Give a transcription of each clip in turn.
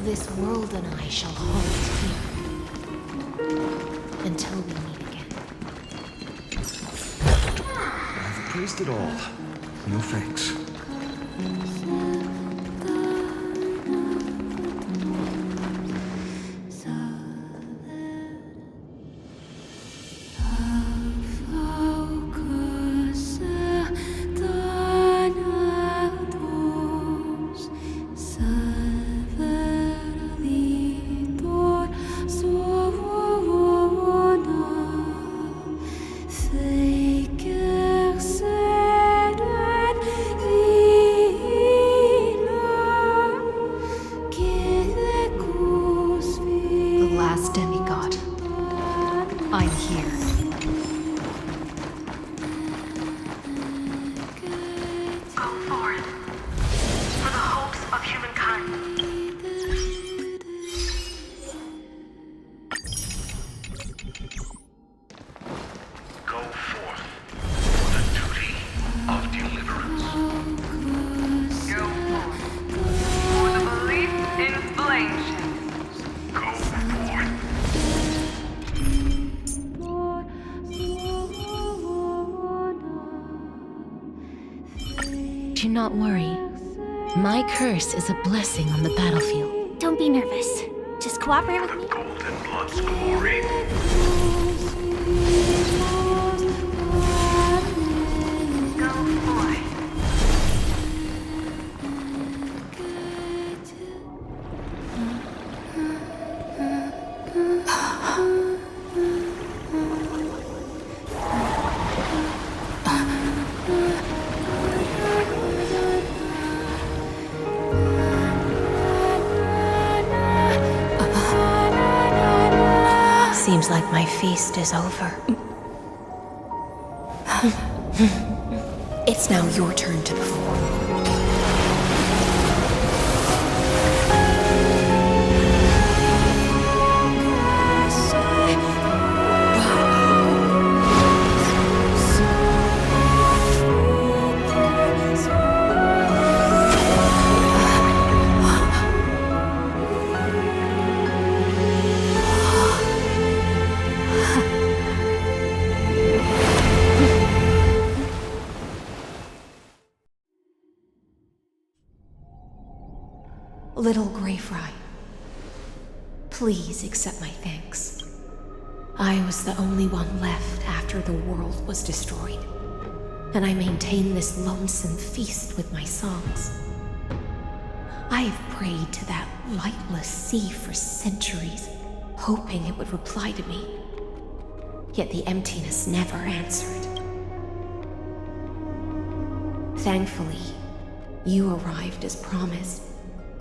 This world and I shall halt here until we meet again. I've appraised it all. No thanks. Demigod. I'm here. Go forth for the hopes of humankind. Go forth for the duty of deliverance. Go forth for the belief in flame. Go forth. Do not worry. My curse is a blessing on the battlefield. Don't be nervous. Just cooperate with The me. golden blood's glory. Go forth. Seems like my feast is over. It's now your turn to perform. Little Grey Fry, please accept my thanks. I was the only one left after the world was destroyed, and I maintain this lonesome feast with my songs. I have prayed to that lightless sea for centuries, hoping it would reply to me. Yet the emptiness never answered. Thankfully, you arrived as promised,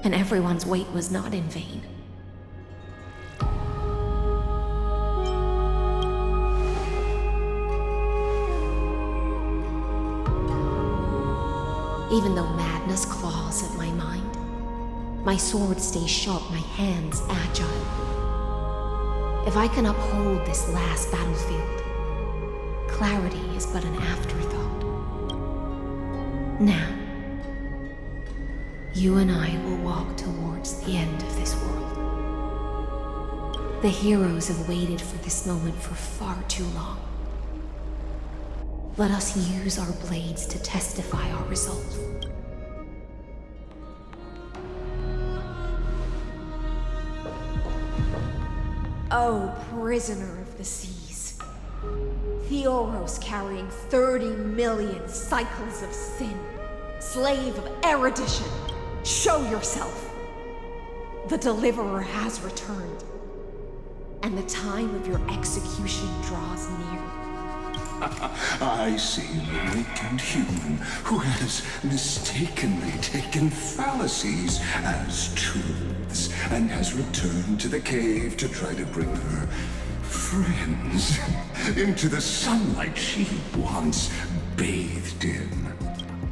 and everyone's wait was not in vain. Even though madness claws at my mind, my sword stays sharp, my hands agile. If I can uphold this last battlefield, clarity is but an afterthought. Now, you and I will walk towards the end of this world. The heroes have waited for this moment for far too long. Let us use our blades to testify our resolve. Oh, prisoner of the seas. Theoros carrying 30 million cycles of sin. Slave of erudition. Show yourself. The deliverer has returned. And the time of your execution draws near. I see a weak human who has mistakenly taken fallacies as truths and has returned to the cave to try to bring her friends into the sunlight she once bathed in.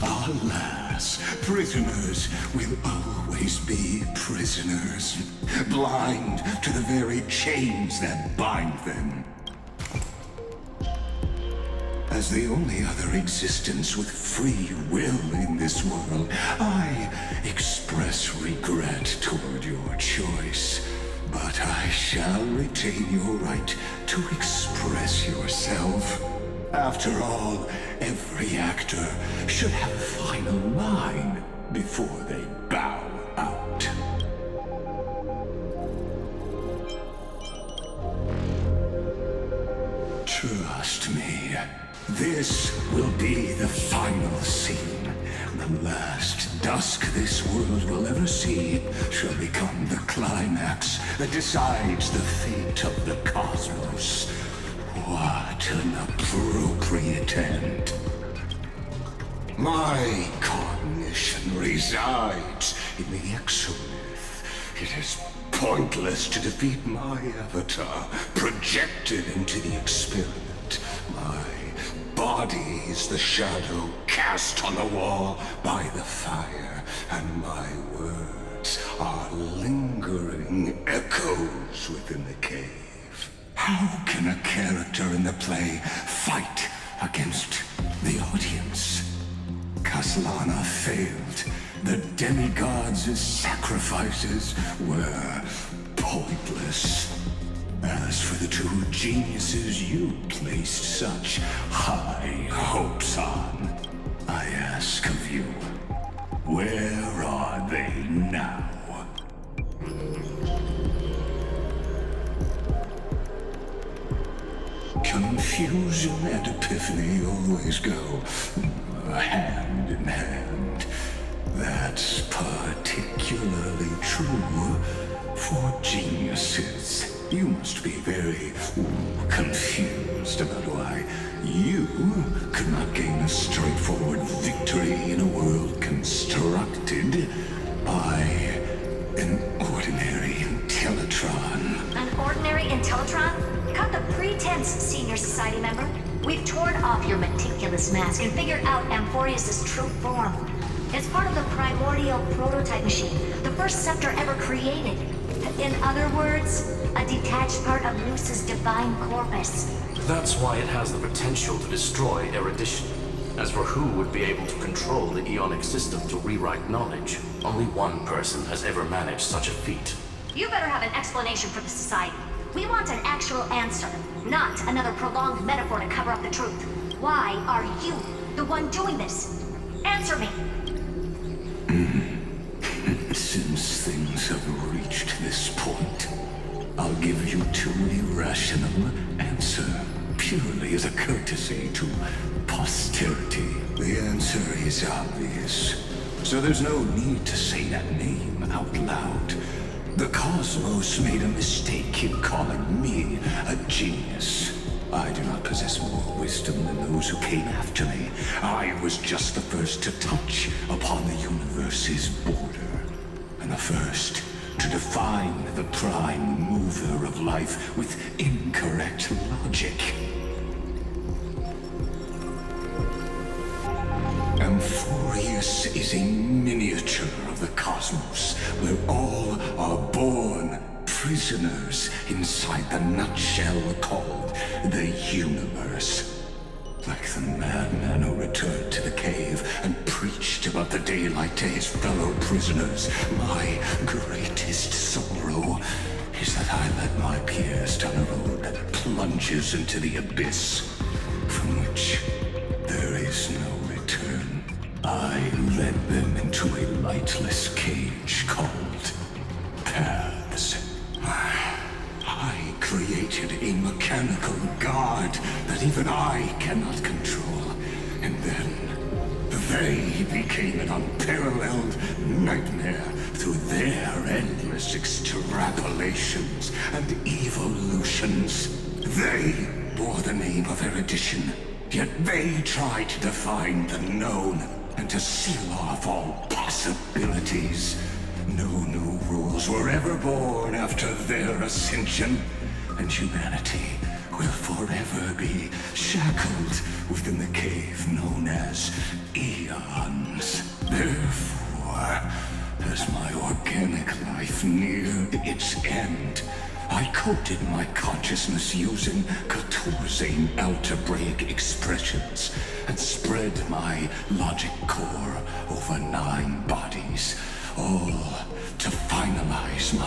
Alas, prisoners will always be prisoners, blind to the very chains that bind them. As the only other existence with free will in this world, I express express regret toward your choice, but I shall retain your right to express yourself. After all, every actor should have a final line before they bow out. Trust me, this will be the final scene. The last dusk this world will ever see shall become the climax that decides the fate of the cosmos. What an appropriate end. My cognition resides in the exomyth. It is pointless to defeat my avatar, projected into the experiment. My body is the shadow cast on the wall by the fire, and my words are lingering echoes within the cave. How can a character in the play fight against the audience? Kaslana failed. The demigods' sacrifices were pointless. As for the two geniuses you placed such high hopes on, I ask of you, where are they now? Confusion and epiphany always go hand in hand. That's particularly true for geniuses. You must be very confused about why you could not gain a straightforward victory in a world constructed by an ordinary Intellitron. An ordinary Intellitron? Cut the pretense, Senior Society member. We've torn off your meticulous mask and figured out Amphorius' true form. It's part of the primordial prototype machine, the first scepter ever created. In other words, a detached part of Luce's divine corpus. That's why it has the potential to destroy erudition. As for who would be able to control the Ionic system to rewrite knowledge, only one person has ever managed such a feat. You better have an explanation for the Society. We want an actual answer, not another prolonged metaphor to cover up the truth. Why are you the one doing this? Answer me! Since things have reached this point, I'll give you too irrational answer, purely as a courtesy to posterity. The answer is obvious, so there's no need to say that name out loud. The cosmos made a mistake in calling me a genius. I do not possess more wisdom than those who came after me. I was just the first to touch upon the universe's border, and the first to define the prime mover of life with incorrect logic. Amphorius is a miniature of the cosmos, where all are born prisoners inside the nutshell called the universe. Like the madman who returned to the cave and preached about the daylight to his fellow prisoners, my greatest sorrow is that I led my peers down a road that plunges into the abyss, from which there is no return. I led them into a lightless cage called paths. I created a mechanical guard that even I cannot control. And then they became an unparalleled nightmare through their endless extrapolations and evolutions. They bore the name of erudition, yet they tried to define the known and to seal off all possibilities. No new rules were ever born after their ascension, and humanity will forever be shackled within the cave known as eons. Therefore, as my organic life neared its end, I coded my consciousness using 14 algebraic expressions and spread my logic core over 9 bodies, all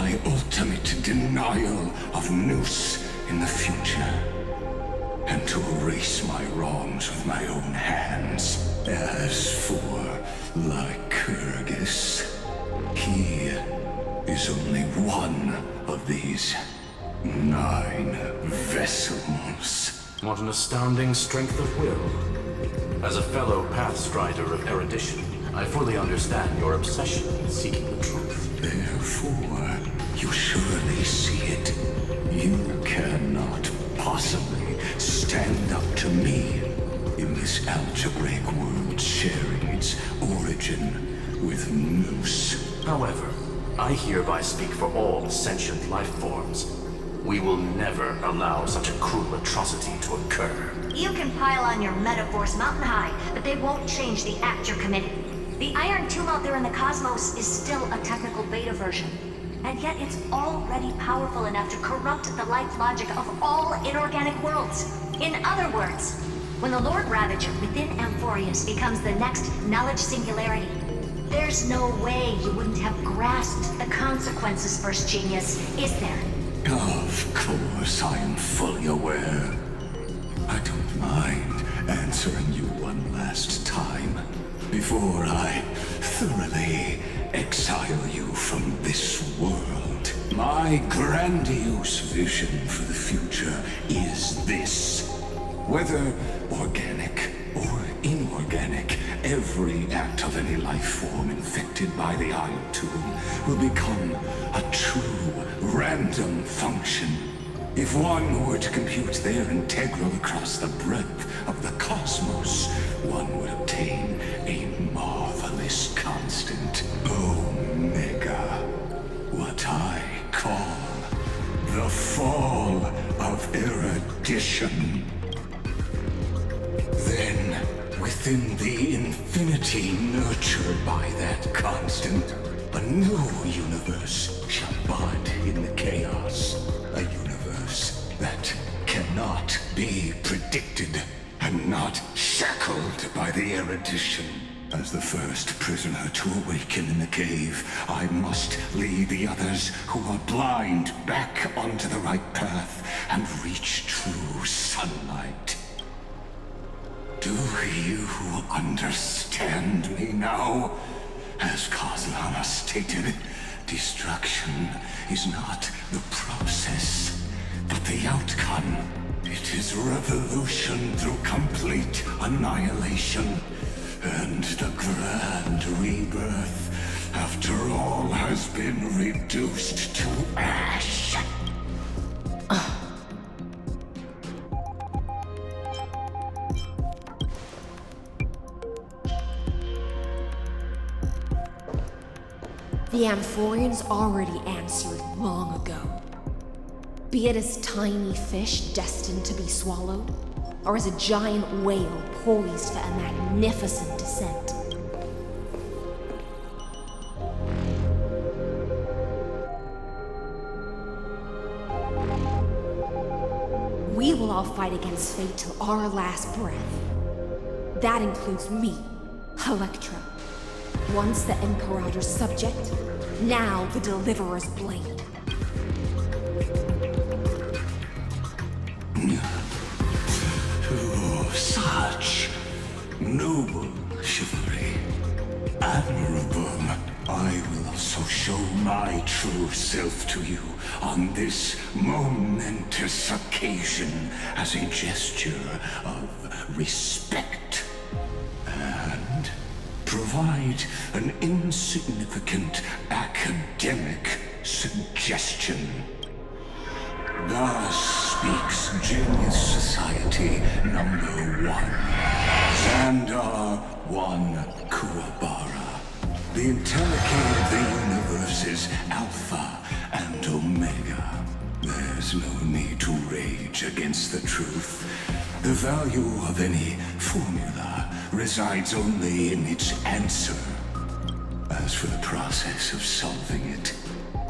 my ultimate denial of Noose in the future, and to erase my wrongs with my own hands. As for Lycurgus, he is only one of these 9 vessels. What an astounding strength of will. As a fellow pathstrider of erudition, I fully understand your obsession with seeking the truth. Therefore, you surely see it. You cannot possibly stand up to me in this algebraic world sharing its origin with Noose. However, I hereby speak for all sentient life forms. We will never allow such a cruel atrocity to occur. You can pile on your metaphors mountain high, but they won't change the act you're committing. The Iron Tomb out there in the cosmos is still a technical beta version. And yet it's already powerful enough to corrupt the life logic of all inorganic worlds. In other words, when the Lord Ravager within Amphorius becomes the next knowledge singularity, there's no way you wouldn't have grasped the consequences, First Genius, is there? Of course, I am fully aware. I don't mind answering you one last time before I thoroughly exile you from this world. My grandiose vision for the future is this. Whether organic or inorganic, every act of any life form infected by the Iron Tomb will become a true random function. If one were to compute their integral across the breadth of the cosmos, one would obtain a marvelous constant. Omega. What I call the fall of erudition. Then, within the infinity nurtured by that constant, a new universe shall bud in the chaos. A universe that cannot be predicted and not shackled by the erudition. As the first prisoner to awaken in the cave, I must lead the others who are blind back onto the right path and reach true sunlight. Do you understand me now? As Kozlana stated, destruction is not the process, but the outcome. It is revolution through complete annihilation, and the grand rebirth, after all has been reduced to ash. The Amphorians already answered long ago. Be it as tiny fish destined to be swallowed, or as a giant whale poised for a magnificent descent. We will all fight against fate till our last breath. That includes me, Electra. Once the Imperator's subject, now the Deliverer's blade. Oh, such noble chivalry. Admirable. I will also show my true self to you on this momentous occasion as a gesture of respect. And provide an insignificant academic suggestion. Thus speaks Genius Society number 1. Xandar 1 Kuwabara. The Intellicate of the universe is Alpha and Omega. There's no need to rage against the truth. The value of any formula resides only in its answer. As for the process of solving it,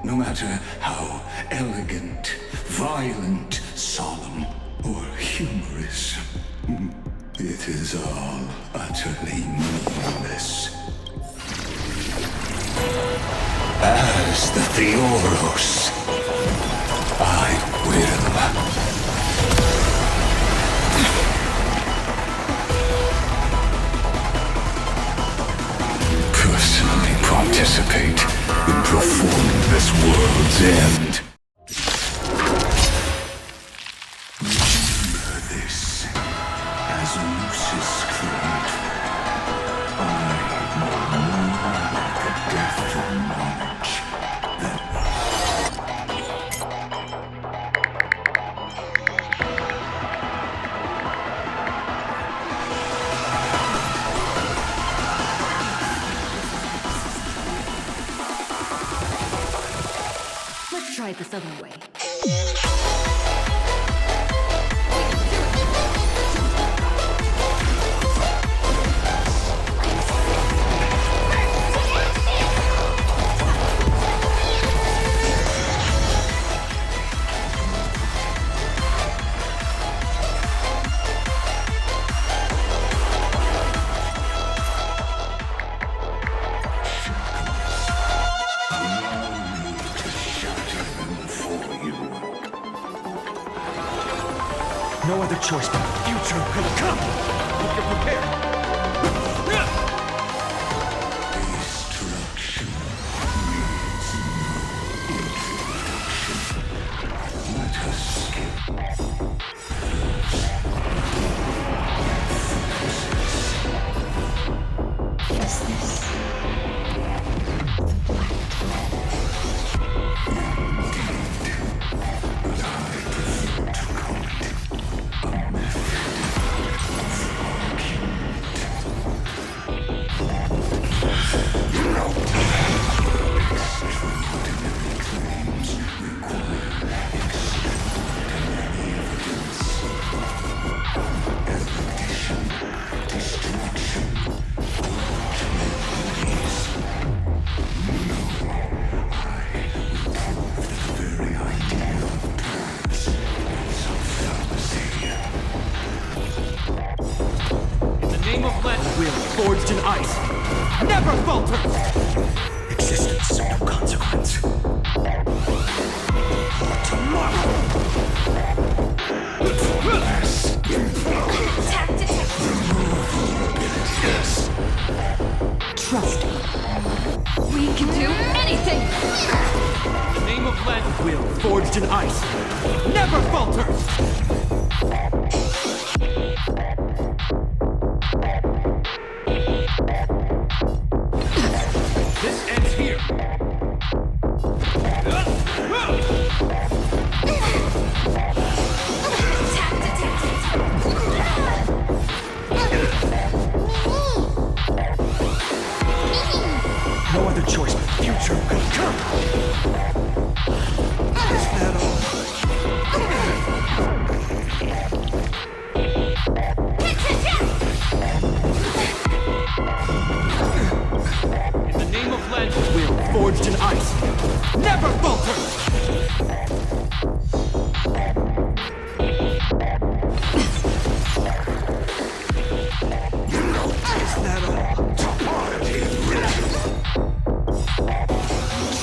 no matter how elegant, violent, solemn, or humorous, it is all utterly meaningless. As Curse the Theoros. I will. Personally participate in performing this world's end. Remember this, as Lucis claimed, I know more the death of knowledge than Let's try it this other way. No other choice but future could come. Hope you're prepared. destruction needs no introduction. Let us skip. Is this the Black But I prefer to call it a method. Extraordinary claims require extraordinary evidence. Erudition, destruction, the very idea of paths is a fallacy. In the name of legend, will forged in ice never falters! Existence of no consequence. Trust me. We can do anything! In the name of legend, will forged in ice never falters! This ends here. No other choice but future could come. Is that all? In the name of legend, will forged in ice never falters! Is that all?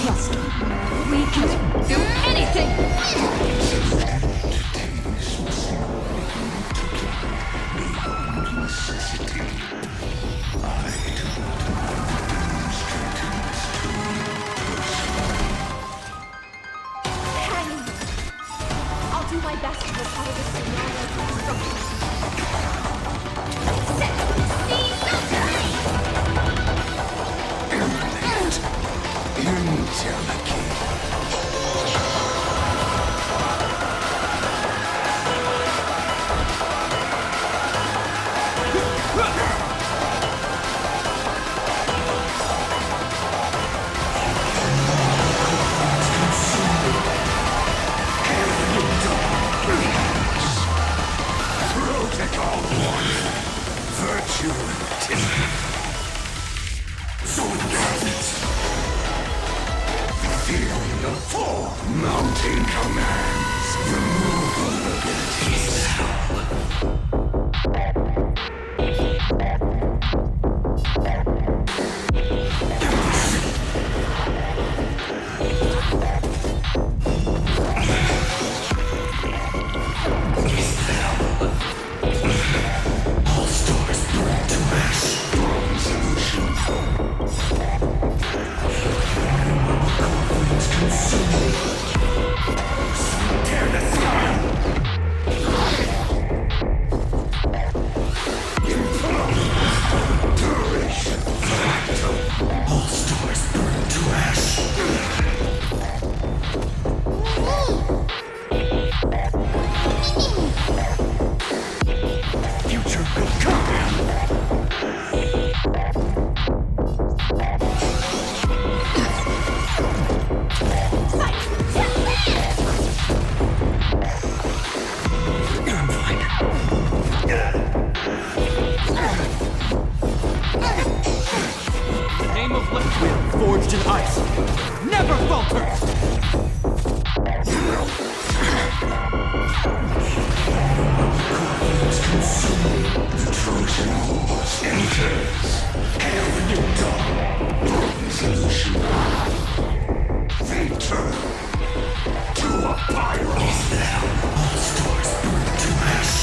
Trust me. We can do anything! Hang in there. I'll do my best to recover this scenario destruction. Protocol 1. Virtue and so gases. Feeling of 4 mounting commands. Removal abilities. ice never falters! The Trojan horse enters. Hail you, dawn. Solution. They turn to a pyro. Is there all stars burned to ash?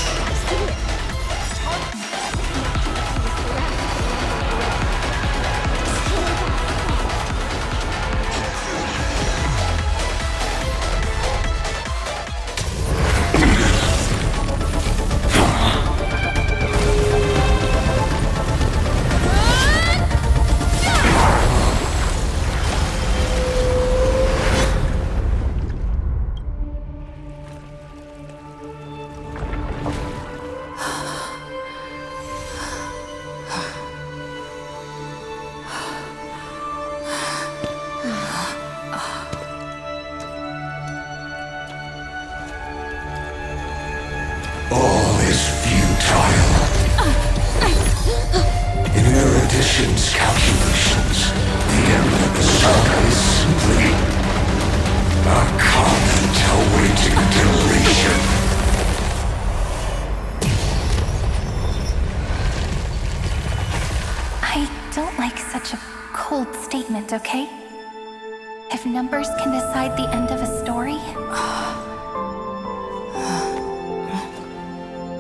All is futile. In Erudition's calculations, the end of the saga is simply a comment awaiting deletion. I don't like such a cold statement, okay? If numbers can decide the end of a story,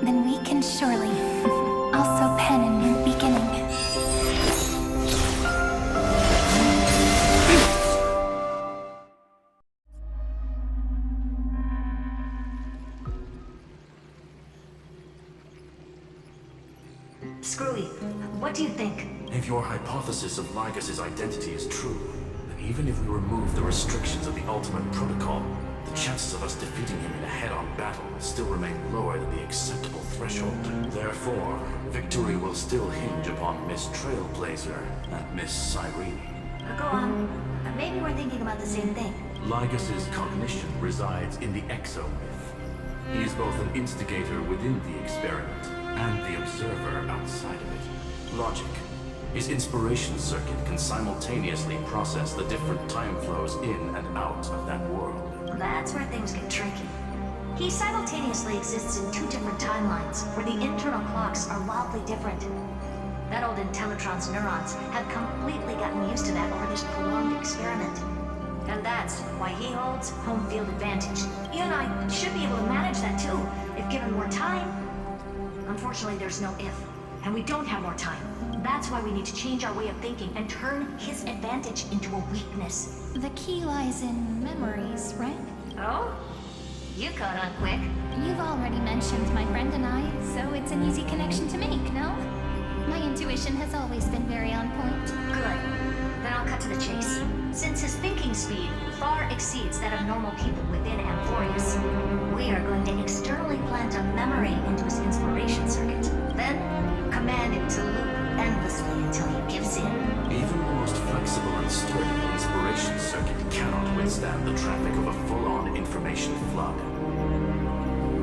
then we can surely also pen a new beginning. Screwy, what do you think? If your hypothesis of Lygas's identity is true, then even if we remove the restrictions of the Ultimate Protocol, the chances of us defeating him in a head-on battle still remain lower than the acceptable threshold. Therefore, victory will still hinge upon Miss Trailblazer and Miss Cyrene. Go on. Maybe we're thinking about the same thing. Lygas's cognition resides in the exomyth. He is both an instigator within the experiment and the observer outside of it. Logic. His inspiration circuit can simultaneously process the different time flows in and out of that world. That's where things get tricky. He simultaneously exists in two different timelines, where the internal clocks are wildly different. That old Intellitron's neurons have completely gotten used to that over this prolonged experiment. And that's why he holds home field advantage. You and I should be able to manage that too, if given more time. Unfortunately, there's no if, and we don't have more time. That's why we need to change our way of thinking and turn his advantage into a weakness. The key lies in memories, right? Oh? You caught on quick. You've already mentioned my friend and I, so it's an easy connection to make, no? My intuition has always been very on point. Good. Then I'll cut to the chase. Since his thinking speed far exceeds that of normal people within Amphorius, we are going to externally plant a memory into his inspiration circuit. Then, command it to loop endlessly until he gives in. Even the most flexible and sturdy inspiration circuit cannot withstand the traffic of a full-on information flood.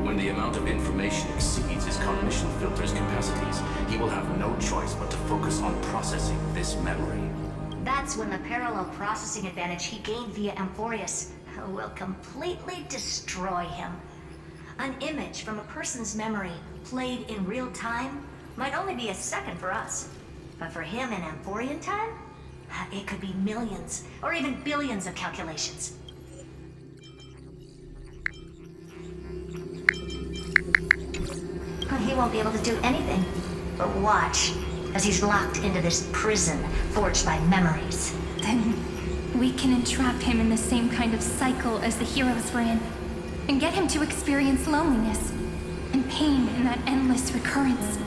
When the amount of information exceeds his cognition filter's capacities, he will have no choice but to focus on processing this memory. That's when the parallel processing advantage he gained via Amphorius will completely destroy him. An image from a person's memory played in real time might only be a second for us. But for him in Amphorian time, it could be millions or even billions of calculations. He won't be able to do anything but watch as he's locked into this prison forged by memories. Then we can entrap him in the same kind of cycle as the heroes were in, and get him to experience loneliness and pain in that endless recurrence.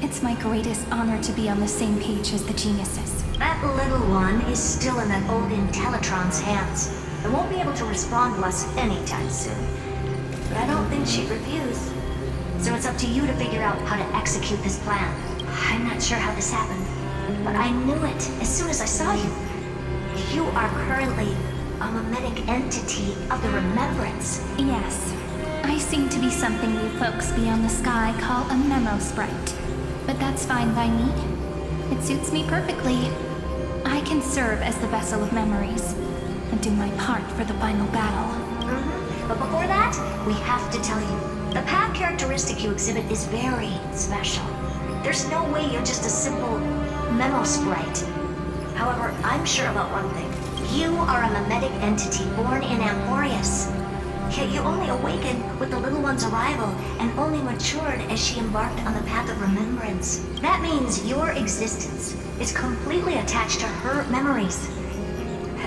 It's my greatest honor to be on the same page as the geniuses. That little one is still in that old Intellitron's hands and won't be able to respond to us anytime soon. But I don't think she'd refuse. So it's up to you to figure out how to execute this plan. I'm not sure how this happened, but I knew it as soon as I saw you. You are currently a mimetic entity of the Remembrance. Yes, I seem to be something you folks beyond the sky call a memo sprite. But that's fine by me. It suits me perfectly. I can serve as the vessel of memories and do my part for the final battle. But before that, we have to tell you, the path characteristic you exhibit is very special. There's no way you're just a simple memo sprite. However, I'm sure about one thing. You are a mimetic entity born in Amphorius. Yet you only awakened with the little one's arrival and only matured as she embarked on the path of remembrance. That means your existence is completely attached to her memories.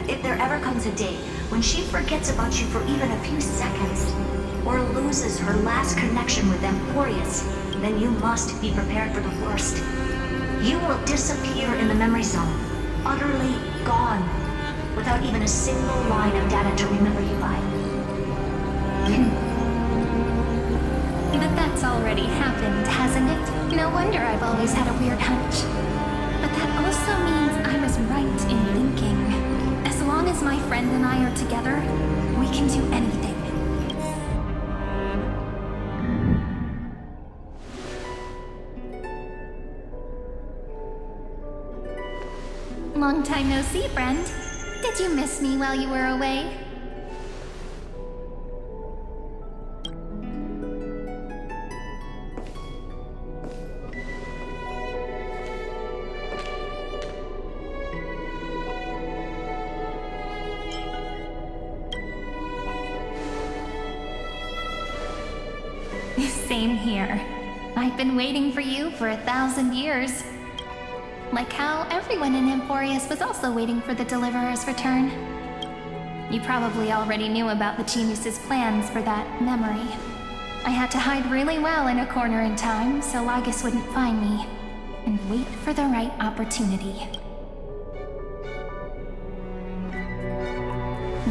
If there ever comes a day when she forgets about you for even a few seconds, or loses her last connection with Amphorius, then you must be prepared for the worst. You will disappear in the memory zone, utterly gone, without even a single line of data to remember you by. But that's already happened, hasn't it? No wonder I've always had a weird hunch. But that also means I was right in thinking. As long as my friend and I are together, we can do anything. Long time no see, friend. Did you miss me while you were away? Same here. I've been waiting for you for 1,000 years. Like how everyone in Amphorius was also waiting for the Deliverer's return. You probably already knew about the genius's plans for that memory. I had to hide really well in a corner in time so Lygus wouldn't find me, and wait for the right opportunity.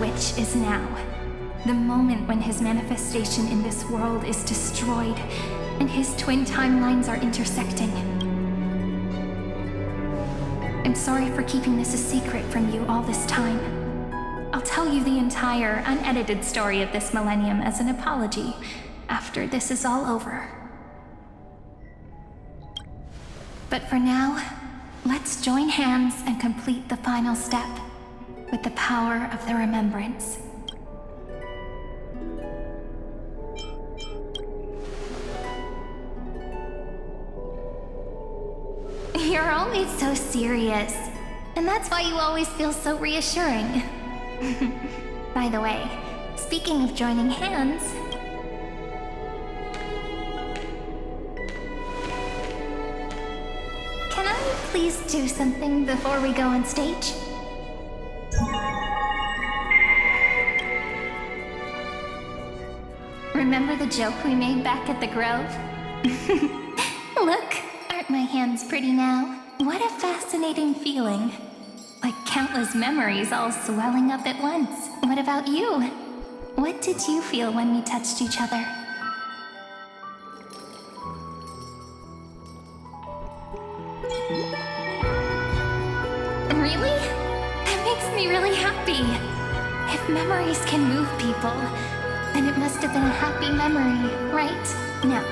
Which is now. The moment when his manifestation in this world is destroyed, and his twin timelines are intersecting. I'm sorry for keeping this a secret from you all this time. I'll tell you the entire, unedited story of this millennium as an apology after this is all over. But for now, let's join hands and complete the final step with the power of the remembrance. You're always so serious, and that's why you always feel so reassuring. By the way, speaking of joining hands... Can I please do something before we go on stage? Remember the joke we made back at the Grove? Look! Aren't my hands pretty now? What a fascinating feeling. Like countless memories all swelling up at once. What about you? What did you feel when we touched each other? Really? That makes me really happy. If memories can move people, then it must have been a happy memory, right? Now,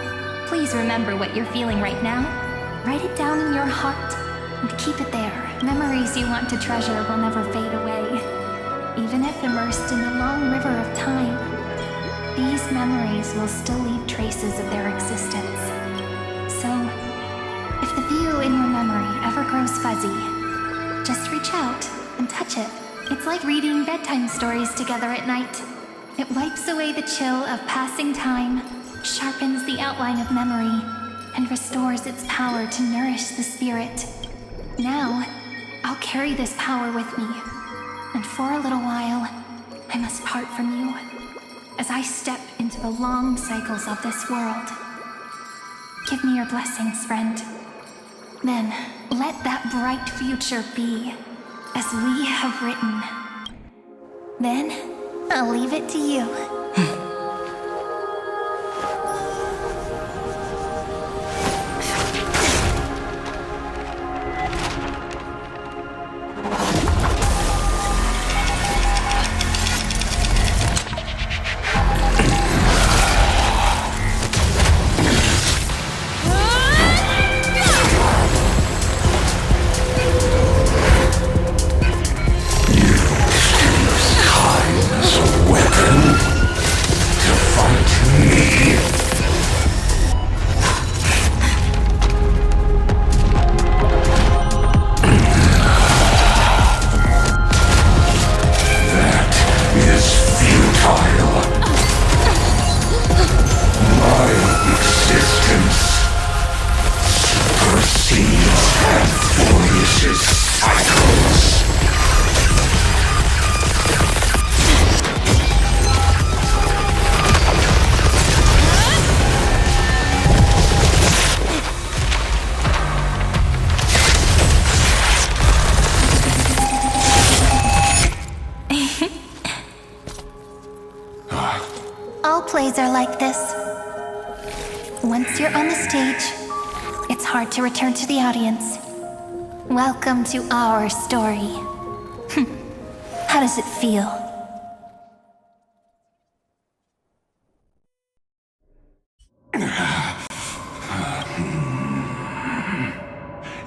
please remember what you're feeling right now. Write it down in your heart and keep it there. Memories you want to treasure will never fade away. Even if immersed in the long river of time, these memories will still leave traces of their existence. So, if the view in your memory ever grows fuzzy, just reach out and touch it. It's like reading bedtime stories together at night. It wipes away the chill of passing time, sharpens the outline of memory, and restores its power to nourish the spirit. Now, I'll carry this power with me, and for a little while, I must part from you, as I step into the long cycles of this world. Give me your blessings, friend. Then, let that bright future be, as we have written. Then, I'll leave it to you. plays are like this. Once you're on the stage, it's hard to return to the audience. Welcome to our story. How does it feel?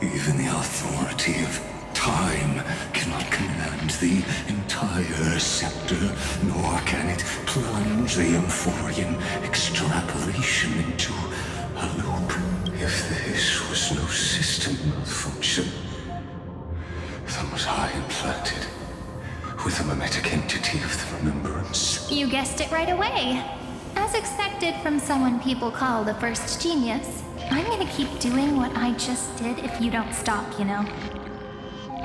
Even the authority of time cannot command the entire scepter, nor can it plunge the Amphorian extrapolation into a loop. If this was no system malfunction, then was I implanted with a mimetic entity of the remembrance? You guessed it right away. As expected from someone people call the first genius, I'm gonna keep doing what I just did if you don't stop, you know?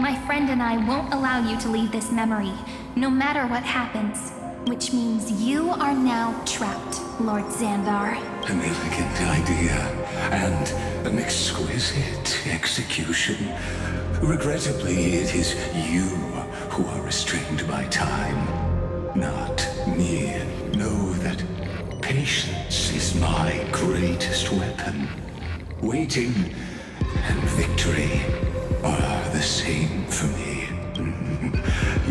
My friend and I won't allow you to leave this memory, no matter what happens. Which means you are now trapped, Lord Xandar. An elegant idea, and an exquisite execution. Regrettably, it is you who are restrained by time, not me. Know that patience is my greatest weapon. Waiting and victory are the same for me.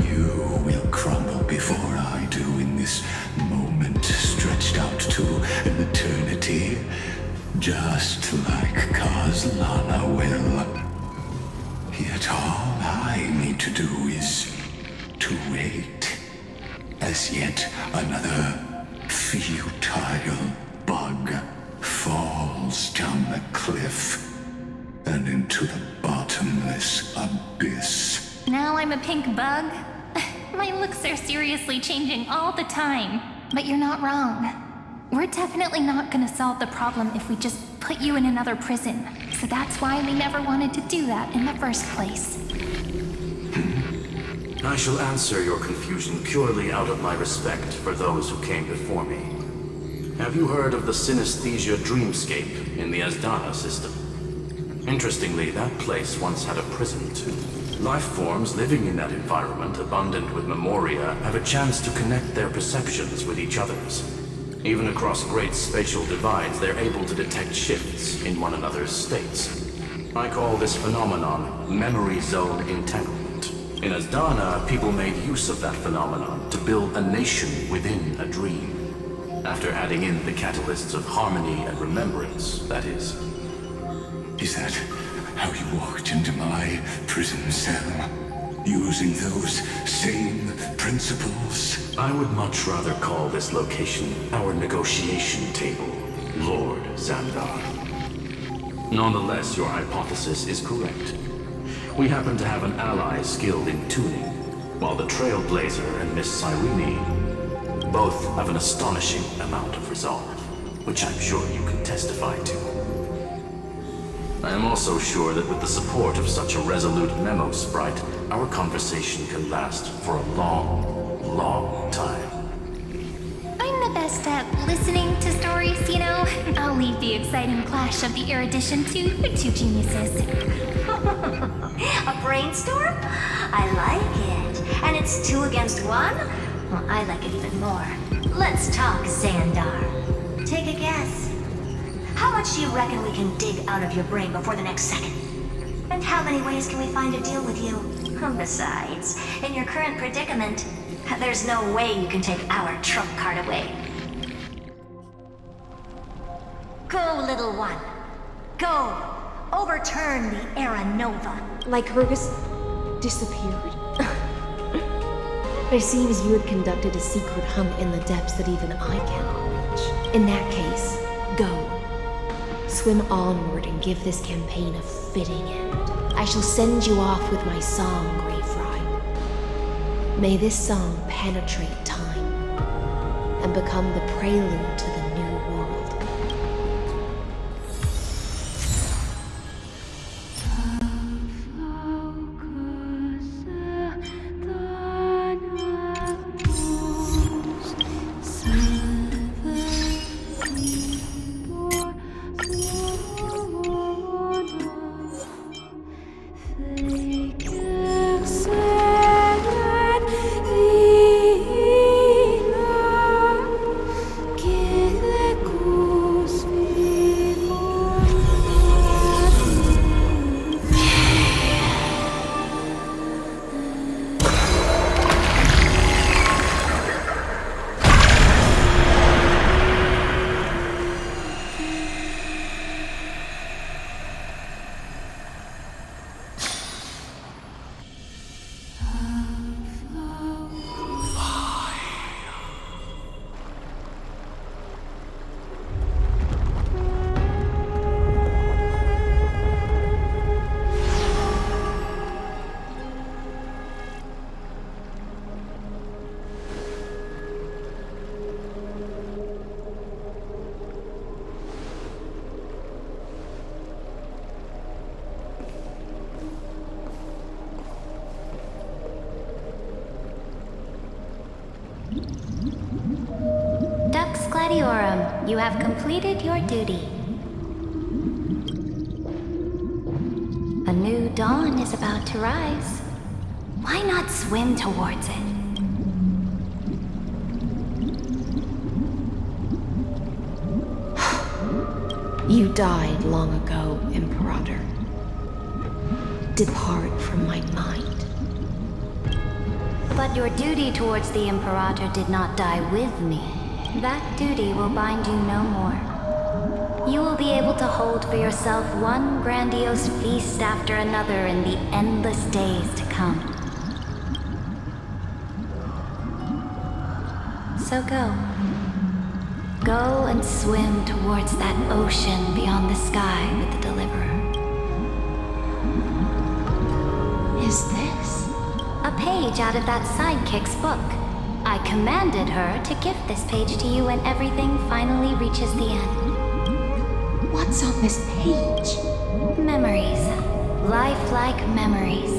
You will crumble before I do in this moment stretched out to an eternity, just like Kozlana will. Yet all I need to do is to wait, as yet another futile bug falls down the cliff and into the bottomless abyss. Now I'm a pink bug? My looks are seriously changing all the time. But you're not wrong. We're definitely not gonna solve the problem if we just put you in another prison. So that's why we never wanted to do that in the first place. I shall answer your confusion purely out of my respect for those who came before me. Have you heard of the synesthesia dreamscape in the Asdana system? Interestingly, that place once had a prison too. Life forms living in that environment, abundant with memoria, have a chance to connect their perceptions with each other's. Even across great spatial divides, they're able to detect shifts in one another's states. I call this phenomenon memory zone entanglement. In Asdana, people made use of that phenomenon to build a nation within a dream. After adding in the catalysts of harmony and remembrance, that is. Is that how you walked into my prison cell? Using those same principles? I would much rather call this location our negotiation table, Lord Xandar. Nonetheless, your hypothesis is correct. We happen to have an ally skilled in tuning, while the Trailblazer and Miss Cyrene both have an astonishing amount of resolve, which I'm sure you can testify to. I am also sure that with the support of such a resolute memo sprite, our conversation can last for a long, long time. I'm the best at listening to stories, you know? I'll leave the exciting clash of the erudition to the two geniuses. A brainstorm? I like it. And it's 2 against 1? Well, I like it even more. Let's talk, Xandar. Take a guess. How much do you reckon we can dig out of your brain before the next second? And how many ways can we find to deal with you? Besides, in your current predicament, there's no way you can take our trump card away. Go, little one. Go. Overturn the Era Nova. Lycurgus disappeared. It seems you had conducted a secret hunt in the depths that even I cannot reach. In that case, go. Swim onward and give this campaign a fitting end. I shall send you off with my song, Greyfry. May this song penetrate time and become the prelude to the new world. Give Dux Gladiorum, you have completed your duty. A new dawn is about to rise. Why not swim towards it? You died long ago, Imperator. Depart from my mind. But your duty towards the Imperator did not die with me. That duty will bind you no more. You will be able to hold for yourself one grandiose feast after another in the endless days to come. So go. Go and swim towards that ocean beyond the sky with the Deliverer. Is this? A page out of that sidekick's book. I commanded her to gift this page to you when everything finally reaches the end. What's on this page? Memories. Lifelike memories.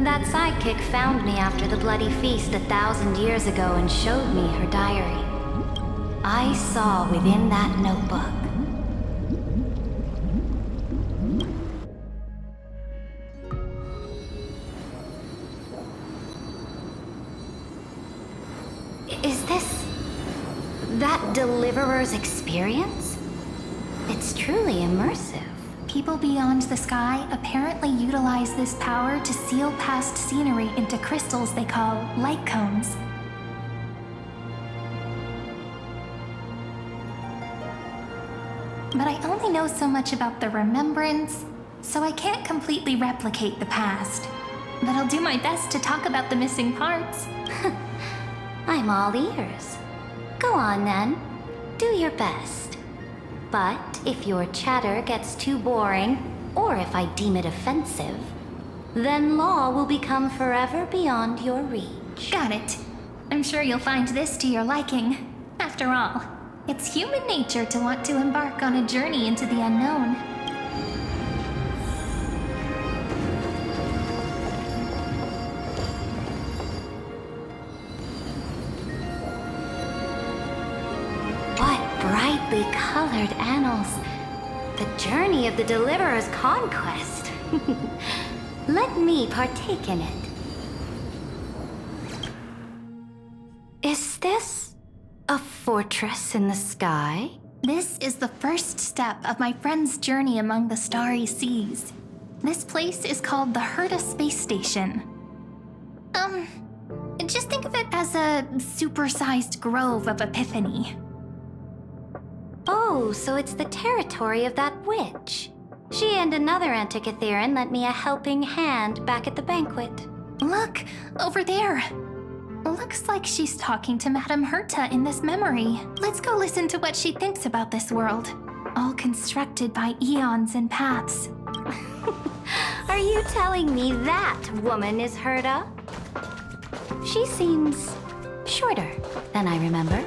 That sidekick found me after the bloody feast 1,000 years ago and showed me her diary. I saw within that notebook. Is this that Deliverer's experience? It's truly immersive. People beyond the sky apparently utilize this power to seal past scenery into crystals they call light cones. But I only know so much about the remembrance, so I can't completely replicate the past. But I'll do my best to talk about the missing parts. I'm all ears. Go on then. Do your best. But if your chatter gets too boring, or if I deem it offensive, then law will become forever beyond your reach. Got it. I'm sure you'll find this to your liking. After all, it's human nature to want to embark on a journey into the unknown. What brightly colored annals. The journey of the Deliverer's conquest. Let me partake in it. Is this a fortress in the sky? This is the first step of my friend's journey among the starry seas. This place is called the Herta Space Station. Just think of it as a supersized grove of Epiphany. Oh, so it's the territory of that witch. She and another Antikytherian lent me a helping hand back at the banquet. Look, over there. Looks like she's talking to Madame Herta in this memory. Let's go listen to what she thinks about this world. All constructed by eons and paths. Are you telling me that woman is Herta? She seems shorter than I remember.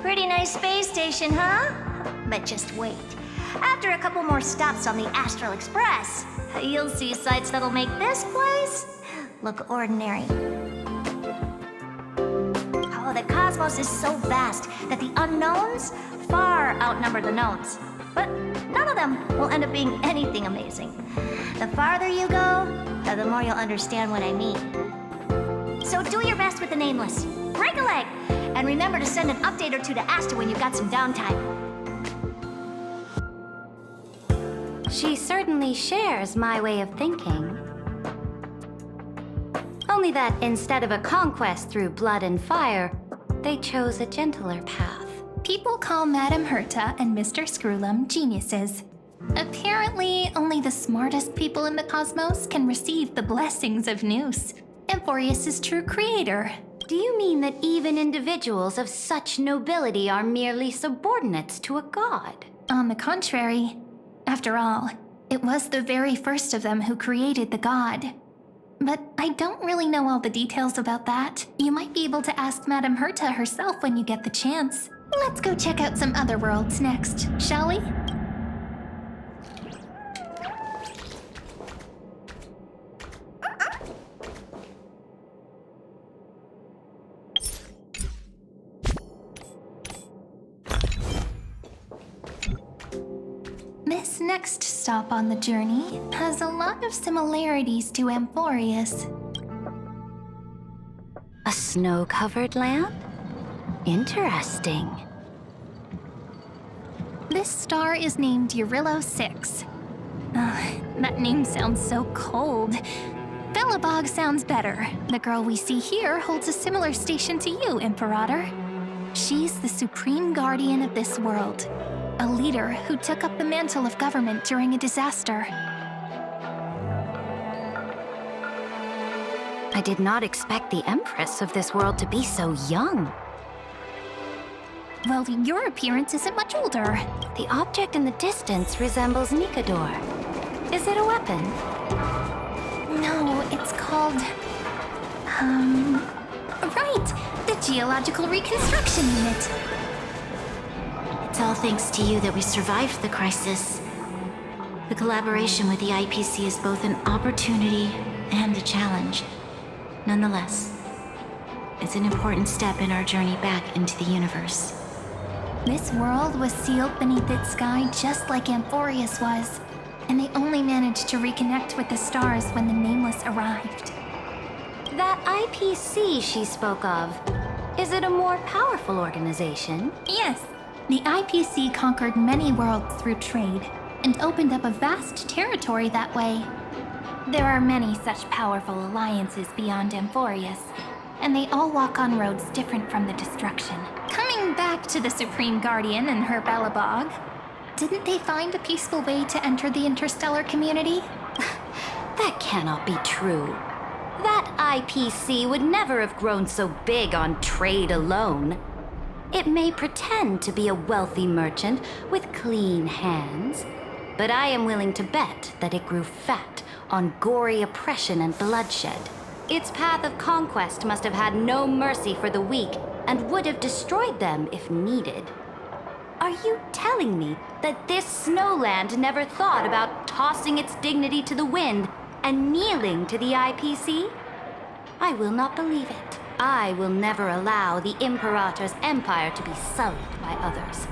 Pretty nice space station, huh? But just wait. After a couple more stops on the Astral Express, you'll see sights that'll make this place look ordinary. Oh, the cosmos is so vast that the unknowns far outnumber the knowns. But none of them will end up being anything amazing. The farther you go, the more you'll understand what I mean. So do your best with the nameless. Break a leg! And remember to send an update or two to Asta when you've got some downtime. She certainly shares my way of thinking. Only that instead of a conquest through blood and fire, they chose a gentler path. People call Madame Herta and Mr. Screwlum geniuses. Apparently, only the smartest people in the cosmos can receive the blessings of Nous, Amphorius' true creator. Do you mean that even individuals of such nobility are merely subordinates to a god? On the contrary, after all, it was the very first of them who created the god. but I don't really know all the details about that. You might be able to ask Madame Herta herself when you get the chance. Let's go check out some other worlds next, shall we? This next stop on the journey has a lot of similarities to Amphorius. A snow-covered land? Interesting. This star is named Eurillo 6. That name sounds so cold. Belobog sounds better. The girl we see here holds a similar station to you, Imperator. She's the supreme guardian of this world. A leader who took up the mantle of government during a disaster. I did not expect the Empress of this world to be so young. Well, your appearance isn't much older. The object in the distance resembles Nikador. Is it a weapon? No, it's called... Right! The Geological Reconstruction Unit. It's all thanks to you that we survived the crisis. The collaboration with the IPC is both an opportunity and a challenge. Nonetheless, it's an important step in our journey back into the universe. This world was sealed beneath its sky just like Amphorius was, and they only managed to reconnect with the stars when the Nameless arrived. That IPC she spoke of, is it a more powerful organization? Yes, the IPC conquered many worlds through trade, and opened up a vast territory that way. There are many such powerful alliances beyond Amphorius, and they all walk on roads different from the destruction. Coming back to the Supreme Guardian and her Belobog, didn't they find a peaceful way to enter the interstellar community? That cannot be true. That IPC would never have grown so big on trade alone. It may pretend to be a wealthy merchant with clean hands, but I am willing to bet that it grew fat on gory oppression and bloodshed. Its path of conquest must have had no mercy for the weak and would have destroyed them if needed. Are you telling me that this snowland never thought about tossing its dignity to the wind and kneeling to the IPC? I will not believe it. I will never allow the Imperator's empire to be sullied by others.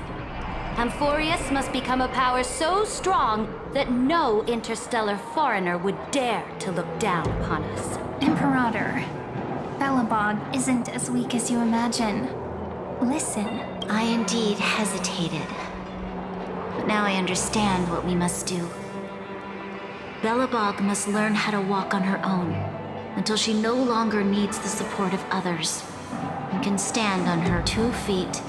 Amphorius must become a power so strong that no interstellar foreigner would dare to look down upon us. Imperator, Belobog isn't as weak as you imagine. Listen. I indeed hesitated. But now I understand what we must do. Belobog must learn how to walk on her own until she no longer needs the support of others and can stand on her 2 feet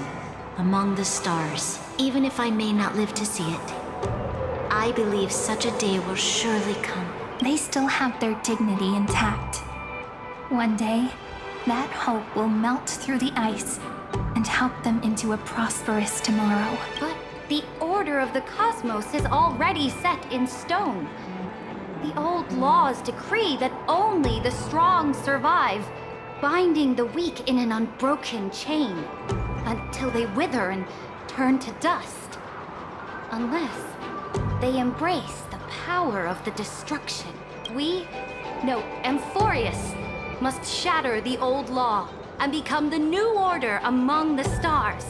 among the stars. Even if I may not live to see it, I believe such a day will surely come. They still have their dignity intact. One day, that hope will melt through the ice and help them into a prosperous tomorrow. But the order of the cosmos is already set in stone. The old laws decree that only the strong survive, binding the weak in an unbroken chain until they wither and turn to dust. Unless they embrace the power of the destruction. Amphorius must shatter the old law and become the new order among the stars.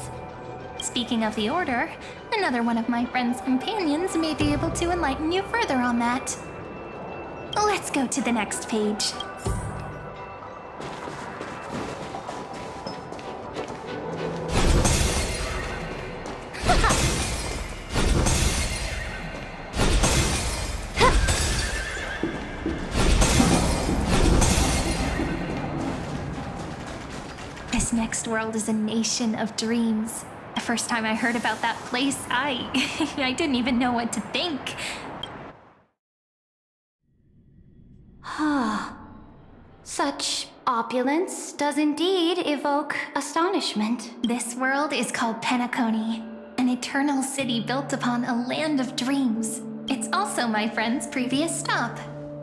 Speaking of the Order, another one of my friend's companions may be able to enlighten you further on that. Let's go to the next page. This next world is a nation of dreams. The first time I heard about that place, I didn't even know what to think. Such opulence does indeed evoke astonishment. This world is called Penacony, an eternal city built upon a land of dreams. It's also my friend's previous stop.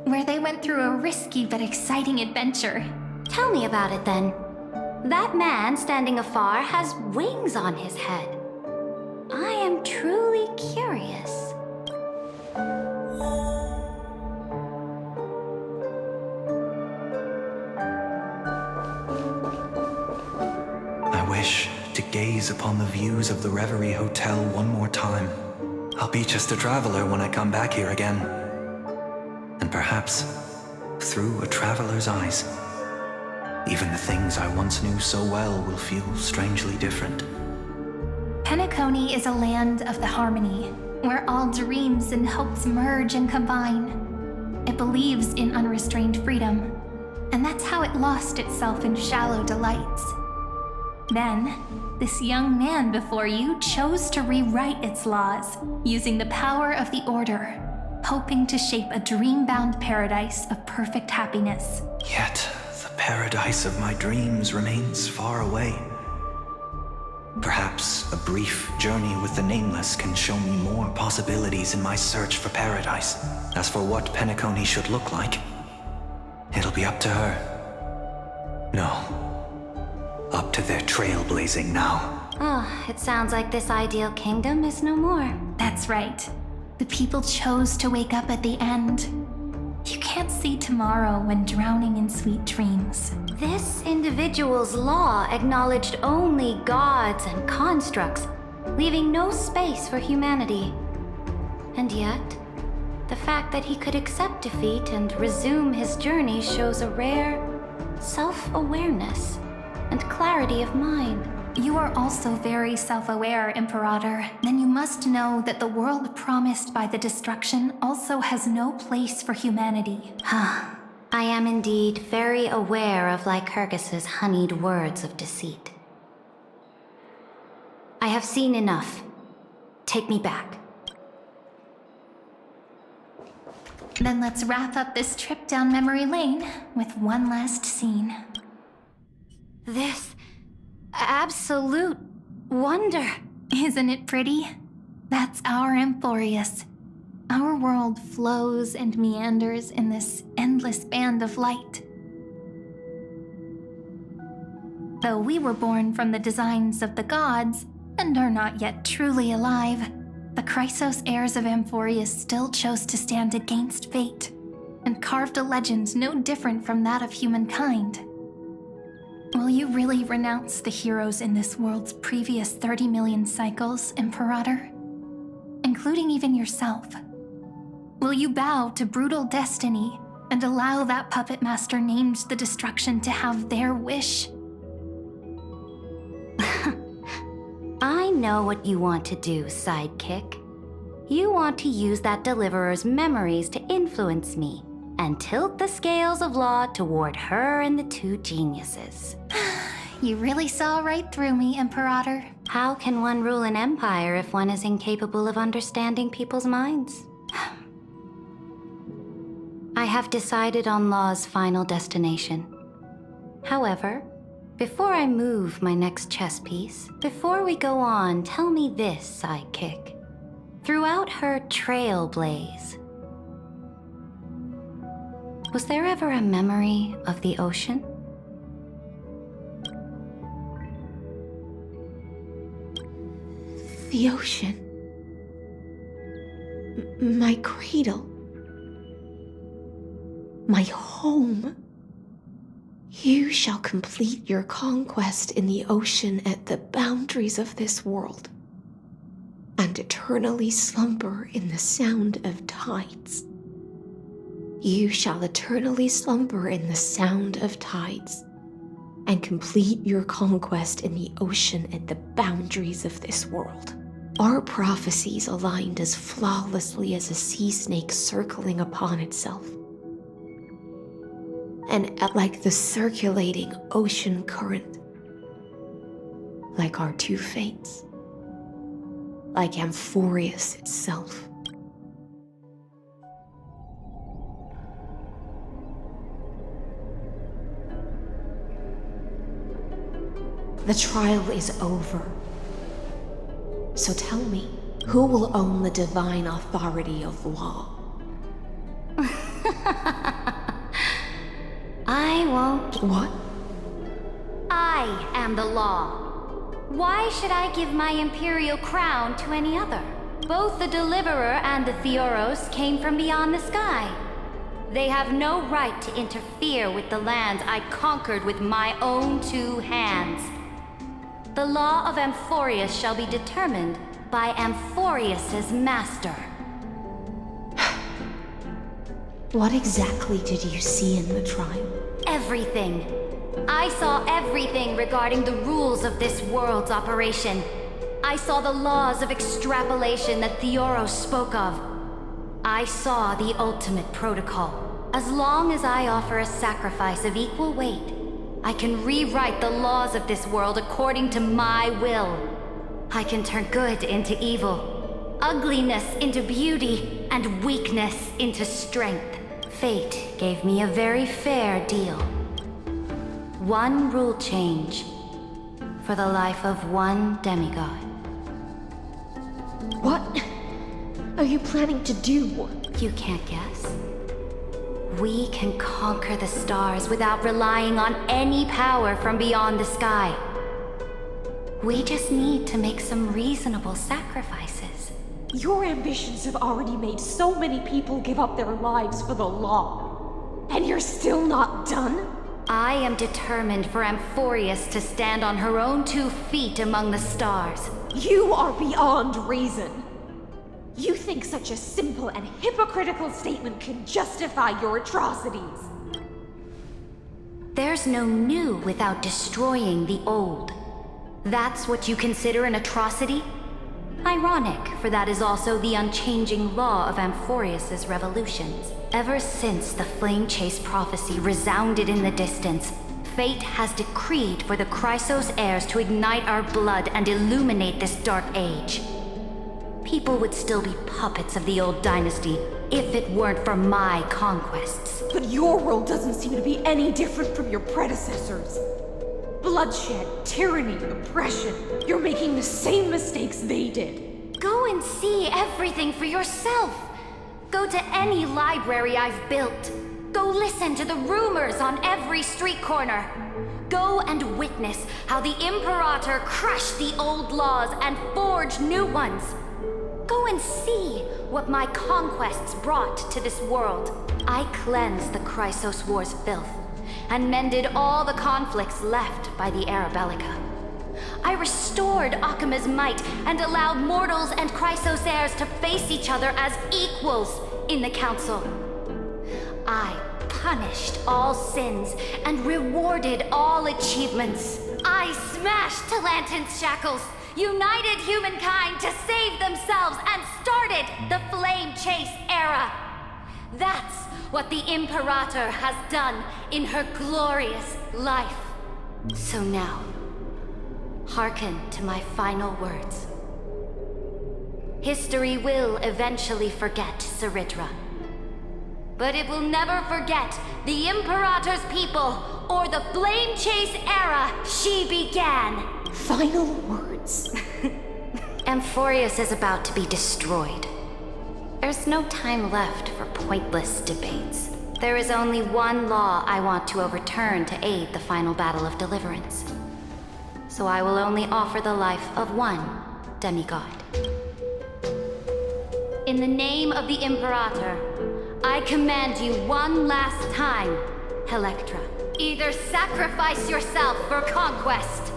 where they went through a risky but exciting adventure. Tell me about it then. That man standing afar has wings on his head. I am truly curious. I wish to gaze upon the views of the Reverie Hotel one more time. I'll be just a traveler when I come back here again. And perhaps, through a traveler's eyes, even the things I once knew so well will feel strangely different. Penacony is a land of the harmony, where all dreams and hopes merge and combine. It believes in unrestrained freedom, and that's how it lost itself in shallow delights. Then, this young man before you chose to rewrite its laws, using the power of the Order, hoping to shape a dream-bound paradise of perfect happiness. Yet, the paradise of my dreams remains far away. Perhaps a brief journey with the Nameless can show me more possibilities in my search for paradise. As for what Penacony should look like, it'll be up to her. No. Up to their trailblazing now. Oh, it sounds like this ideal kingdom is no more. That's right. The people chose to wake up at the end. You can't see tomorrow when drowning in sweet dreams. This individual's law acknowledged only gods and constructs, leaving no space for humanity. And yet, the fact that he could accept defeat and resume his journey shows a rare self-awareness and clarity of mind. You are also very self-aware, Imperator. Then you must know that the world promised by the destruction also has no place for humanity. I am indeed very aware of Lycurgus's honeyed words of deceit. I have seen enough. Take me back. Then let's wrap up this trip down memory lane with one last scene. This absolute wonder. Isn't it pretty? That's our Emporius. Our world flows and meanders in this endless band of light. Though we were born from the designs of the gods and are not yet truly alive, the Chrysos heirs of Emporius still chose to stand against fate and carved a legend no different from that of humankind. Will you really renounce the heroes in this world's previous 30 million cycles, Imperator? Including even yourself? Will you bow to brutal destiny and allow that puppet master named the destruction to have their wish? I know what you want to do, sidekick. You want to use that deliverer's memories to influence me and tilt the scales of law toward her and the two geniuses. You really saw right through me, Imperator. How can one rule an empire if one is incapable of understanding people's minds? I have decided on Law's final destination. However, before I move my next chess piece, before we go on, tell me this, sidekick. Throughout her trailblaze, was there ever a memory of the ocean? The ocean. My cradle. My home. You shall complete your conquest in the ocean at the boundaries of this world, and eternally slumber in the sound of tides. You shall eternally slumber in the sound of tides, and complete your conquest in the ocean at the boundaries of this world. Our prophecies aligned as flawlessly as a sea snake circling upon itself. And like the circulating ocean current, like our two fates, like Amphorius itself. The trial is over. So tell me, who will own the divine authority of law? won't. What? I am the law. Why should I give my imperial crown to any other? Both the Deliverer and the Theoros came from beyond the sky. They have no right to interfere with the lands I conquered with my own 2 hands. The law of Amphorius shall be determined by Amphorius's master. What exactly did you see in the trial? Everything. I saw everything regarding the rules of this world's operation. I saw the laws of extrapolation that Theoros spoke of. I saw the ultimate protocol. As long as I offer a sacrifice of equal weight, I can rewrite the laws of this world according to my will. I can turn good into evil, ugliness into beauty, and weakness into strength. Fate gave me a very fair deal. 1 rule change for the life of 1 demigod. What are you planning to do? You can't guess. We can conquer the stars without relying on any power from beyond the sky. We just need to make some reasonable sacrifices. Your ambitions have already made so many people give up their lives for the law. And you're still not done? I am determined for Amphorius to stand on her own 2 feet among the stars. You are beyond reason. You think such a simple and hypocritical statement can justify your atrocities. There's no new without destroying the old. That's what you consider an atrocity? Ironic, for that is also the unchanging law of Amphorius's revolutions. Ever since the Flame Chase prophecy resounded in the distance, fate has decreed for the Chrysos heirs to ignite our blood and illuminate this dark age. People would still be puppets of the old dynasty if it weren't for my conquests. But your world doesn't seem to be any different from your predecessors. Bloodshed, tyranny, oppression. You're making the same mistakes they did. Go and see everything for yourself. Go to any library I've built. Go listen to the rumors on every street corner. Go and witness how the Imperator crushed the old laws and forged new ones. Go and see what my conquests brought to this world. I cleansed the Chrysos War's filth and mended all the conflicts left by the Era Bellica. I restored Akima's might and allowed mortals and Chrysos heirs to face each other as equals in the Council. I punished all sins and rewarded all achievements. I smashed Talantin's shackles, united humankind to save themselves, and started the Flame Chase era. That's what the Imperator has done in her glorious life. So now, hearken to my final words. History will eventually forget Saritra, but it will never forget the Imperator's people or the Flame Chase era she began. Final words. Amphorius is about to be destroyed. There's no time left for pointless debates. There is only one law I want to overturn to aid the final battle of deliverance. So I will only offer the life of 1 demigod. In the name of the Imperator, I command you one last time, Electra. Either sacrifice yourself for conquest,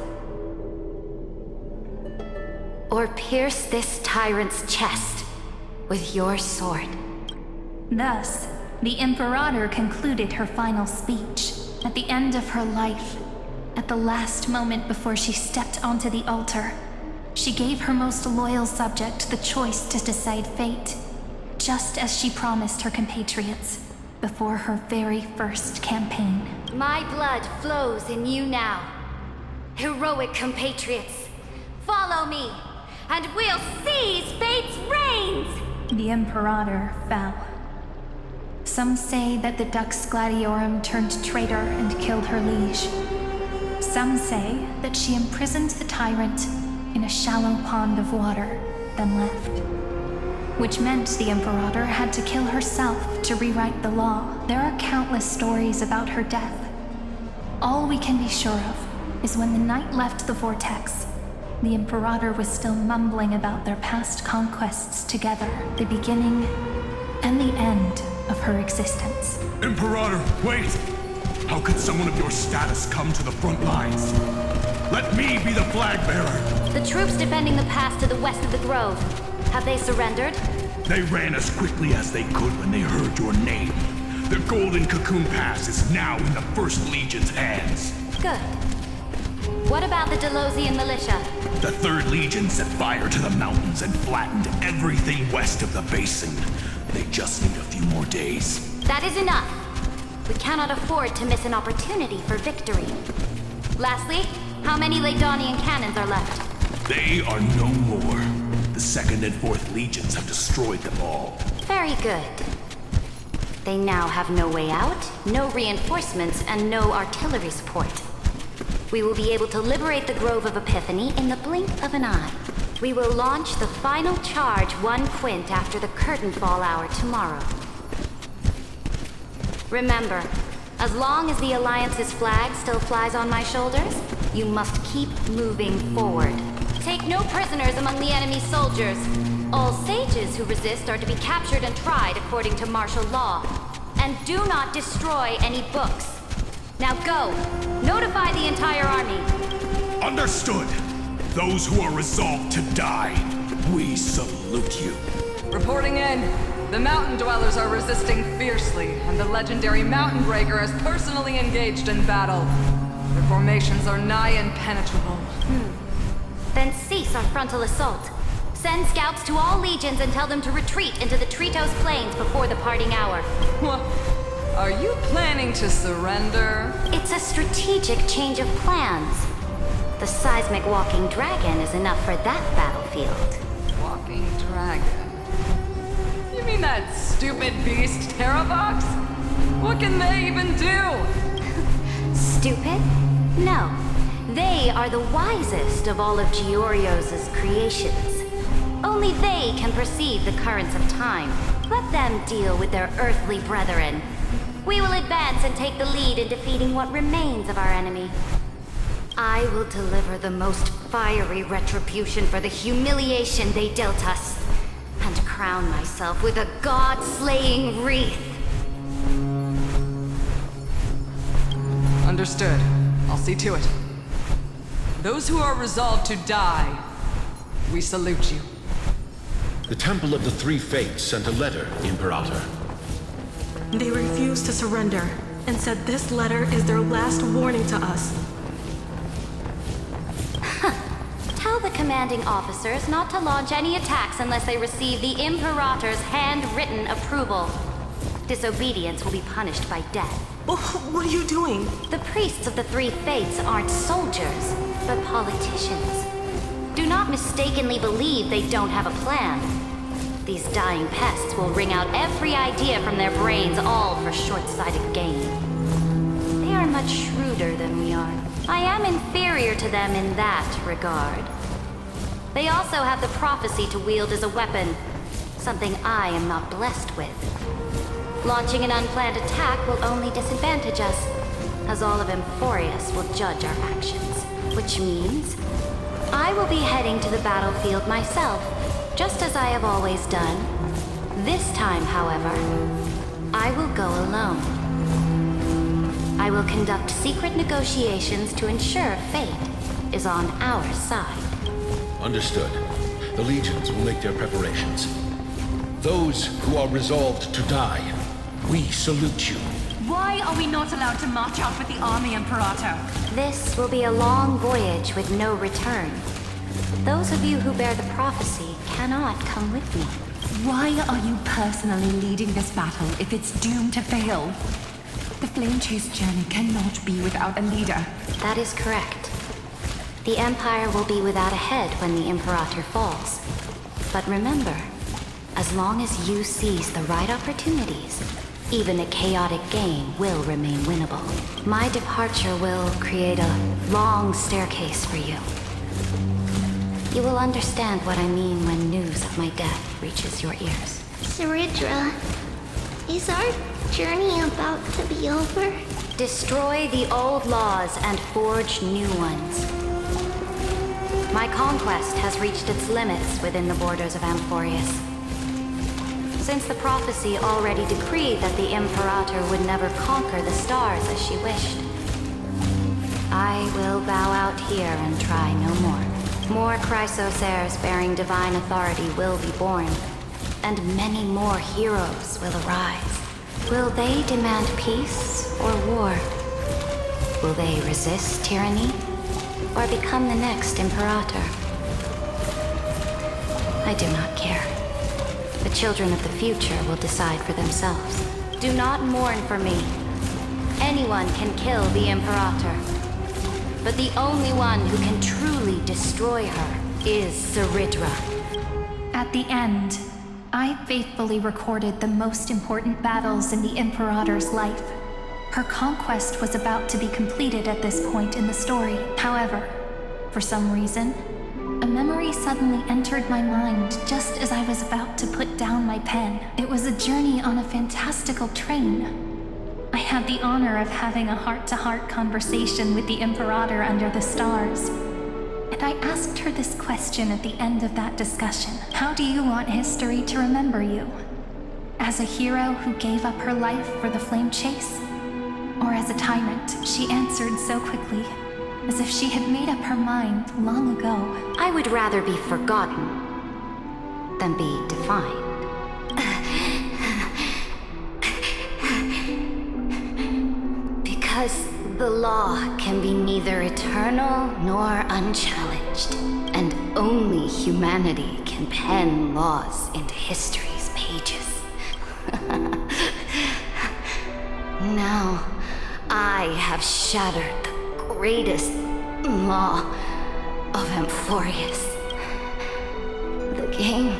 or pierce this tyrant's chest with your sword. Thus, the Imperator concluded her final speech at the end of her life. At the last moment before she stepped onto the altar, she gave her most loyal subject the choice to decide fate, just as she promised her compatriots before her very first campaign. My blood flows in you now. Heroic compatriots, follow me, and we'll seize fate's reins! The Imperator fell. Some say that the Dux Gladiorum turned traitor and killed her liege. Some say that she imprisoned the tyrant in a shallow pond of water, then left. Which meant the Imperator had to kill herself to rewrite the law. There are countless stories about her death, All we can be sure of is when the knight left the vortex, the Imperator was still mumbling about their past conquests together, the beginning and the end of her existence. Imperator, wait! How could someone of your status come to the front lines? Let me be the flag bearer! The troops defending the pass to the west of the grove. Have they surrendered? They ran as quickly as they could when they heard your name. The Golden Cocoon Pass is now in the First Legion's hands. Good. What about the Delosian militia? The Third Legion set fire to the mountains and flattened everything west of the basin. They just need a few more days. That is enough. We cannot afford to miss an opportunity for victory. Lastly, how many Ladonian cannons are left? They are no more. The Second and Fourth Legions have destroyed them all. Very good. They now have no way out, no reinforcements, and no artillery support. We will be able to liberate the Grove of Epiphany in the blink of an eye. We will launch the final charge 1 quint after the curtain fall hour tomorrow. Remember, as long as the Alliance's flag still flies on my shoulders, you must keep moving forward. Take no prisoners among the enemy's soldiers. All sages who resist are to be captured and tried according to martial law. And do not destroy any books. Now go! Notify the entire army! Understood! Those who are resolved to die, we salute you. Reporting in. The mountain dwellers are resisting fiercely, and the legendary Mountain Breaker has personally engaged in battle. Their formations are nigh impenetrable. Then cease our frontal assault. Send scouts to all legions and tell them to retreat into the Tritos Plains before the parting hour. What? Are you planning to surrender? It's a strategic change of plans. The seismic walking dragon is enough for that battlefield. Walking dragon? You mean that stupid beast, Terravox? What can they even do? Stupid? No. They are the wisest of all of Giorio's creations. Only they can perceive the currents of time. Let them deal with their earthly brethren. We will advance and take the lead in defeating what remains of our enemy. I will deliver the most fiery retribution for the humiliation they dealt us, and crown myself with a god-slaying wreath. Understood. I'll see to it. Those who are resolved to die, we salute you. The Temple of the Three Fates sent a letter, Imperator. They refused to surrender, and said this letter is their last warning to us. Tell the commanding officers not to launch any attacks unless they receive the Imperator's handwritten approval. Disobedience will be punished by death. What are you doing? The priests of the Three Fates aren't soldiers, but politicians. Do not mistakenly believe they don't have a plan. These dying pests will wring out every idea from their brains, all for short-sighted gain. They are much shrewder than we are. I am inferior to them in that regard. They also have the prophecy to wield as a weapon, something I am not blessed with. Launching an unplanned attack will only disadvantage us, as all of Emphorius will judge our actions. Which means I will be heading to the battlefield myself, just as I have always done. This time, however, I will go alone. I will conduct secret negotiations to ensure fate is on our side. Understood. The legions will make their preparations. Those who are resolved to die, we salute you. Why are we not allowed to march out with the army, Imperator? This will be a long voyage with no return. Those of you who bear the prophecy cannot come with me. Why are you personally leading this battle if it's doomed to fail? The Flame Chase journey cannot be without a leader. That is correct. The Empire will be without a head when the Imperator falls. But remember, as long as you seize the right opportunities, even a chaotic game will remain winnable. My departure will create a long staircase for you. You will understand what I mean when news of my death reaches your ears. Saridra, is our journey about to be over? Destroy the old laws and forge new ones. My conquest has reached its limits within the borders of Amphorius. Since the prophecy already decreed that the Imperator would never conquer the stars as she wished, I will bow out here and try no more. More Chrysos heirs bearing divine authority will be born, and many more heroes will arise. Will they demand peace or war? Will they resist tyranny or become the next Imperator? I do not care. The children of the future will decide for themselves. Do not mourn for me. Anyone can kill the Imperator. But the only one who can truly destroy her is Saridra. At the end, I faithfully recorded the most important battles in the Imperator's life. Her conquest was about to be completed at this point in the story. However, for some reason, a memory suddenly entered my mind just as I was about to put down my pen. It was a journey on a fantastical train. I had the honor of having a heart-to-heart conversation with the Imperator under the stars. And I asked her this question at the end of that discussion. How do you want history to remember you? As a hero who gave up her life for the flame chase? Or as a tyrant? She answered so quickly, as if she had made up her mind long ago. I would rather be forgotten than be defined. Because the law can be neither eternal nor unchallenged, and only humanity can pen laws into history's pages. Now, I have shattered the greatest law of Amphorius. The game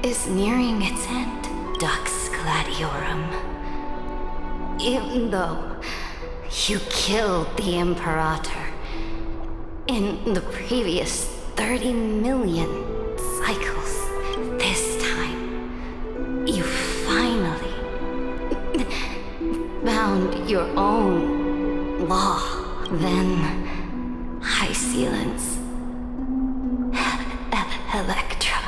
is nearing its end, Dux Gladiorum. Even though you killed the Imperator in the previous 30 million cycles, this time you finally found your own law. Then Hysealence, Electra.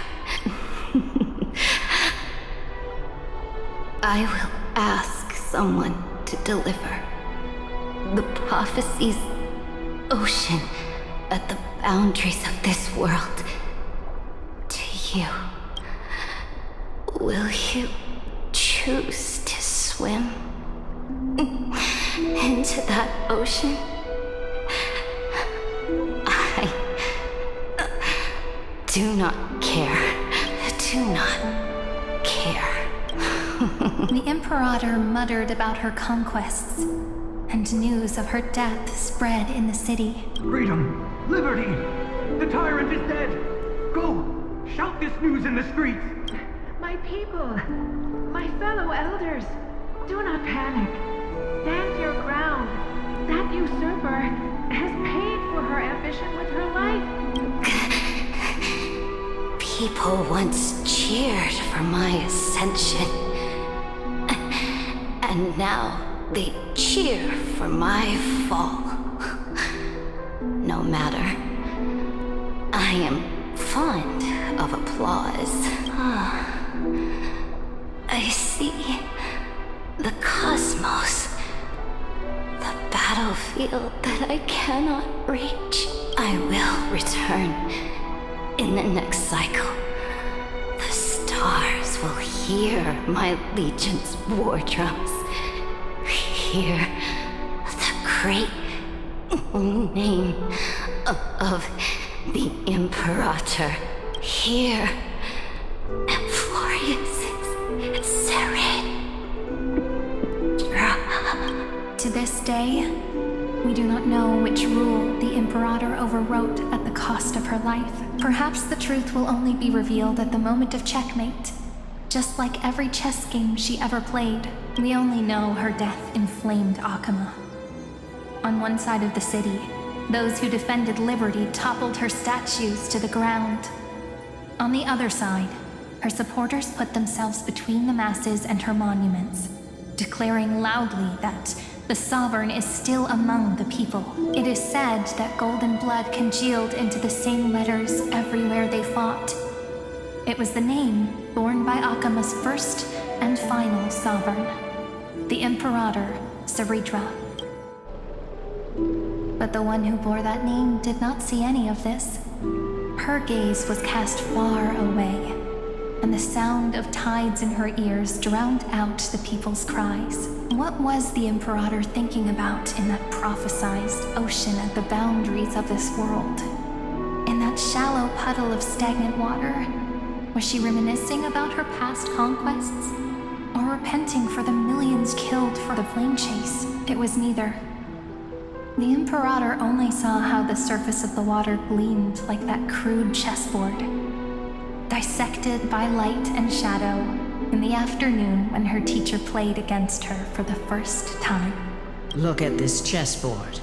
I will ask someone to deliver the prophecy's ocean at the boundaries of this world to you. Will you choose to swim into that ocean? I do not care. Do not care. The Imperator muttered about her conquests, and news of her death spread in the city. Freedom! Liberty! The tyrant is dead! Go! Shout this news in the streets! My people! My fellow elders! Do not panic. Stand your ground. That usurper has paid for her ambition with her life. People once cheered for my ascension. And now they cheer for my fall. No matter. I am fond of applause. I see the cosmos. The battlefield that I cannot reach. I will return in the next cycle. The stars will hear my legion's war drums. Hear the great name of the Imperator. Hear Amphorius's Saridra. To this day, we do not know which rule the Imperator overwrote at the cost of her life. Perhaps the truth will only be revealed at the moment of checkmate. Just like every chess game she ever played, we only know her death inflamed Akama. On one side of the city, those who defended liberty toppled her statues to the ground. On the other side, her supporters put themselves between the masses and her monuments, declaring loudly that The Sovereign is still among the people. It is said that golden blood congealed into the same letters everywhere they fought. It was the name borne by Akama's first and final Sovereign, the Imperator Saritra. But the one who bore that name did not see any of this. Her gaze was cast far away, and the sound of tides in her ears drowned out the people's cries. What was the Imperator thinking about in that prophesized ocean at the boundaries of this world? In that shallow puddle of stagnant water, was she reminiscing about her past conquests? Or repenting for the millions killed for the plane chase? It was neither. The Imperator only saw how the surface of the water gleamed like that crude chessboard, dissected by light and shadow in the afternoon when her teacher played against her for the first time. Look at this chessboard.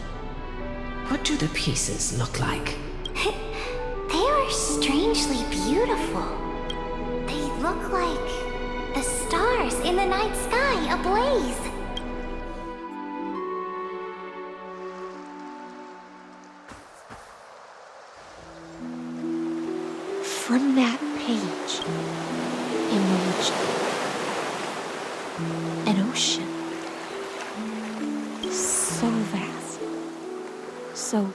What do the pieces look like? They are strangely beautiful. They look like the stars in the night sky ablaze. From that page emerged an ocean. So vast, so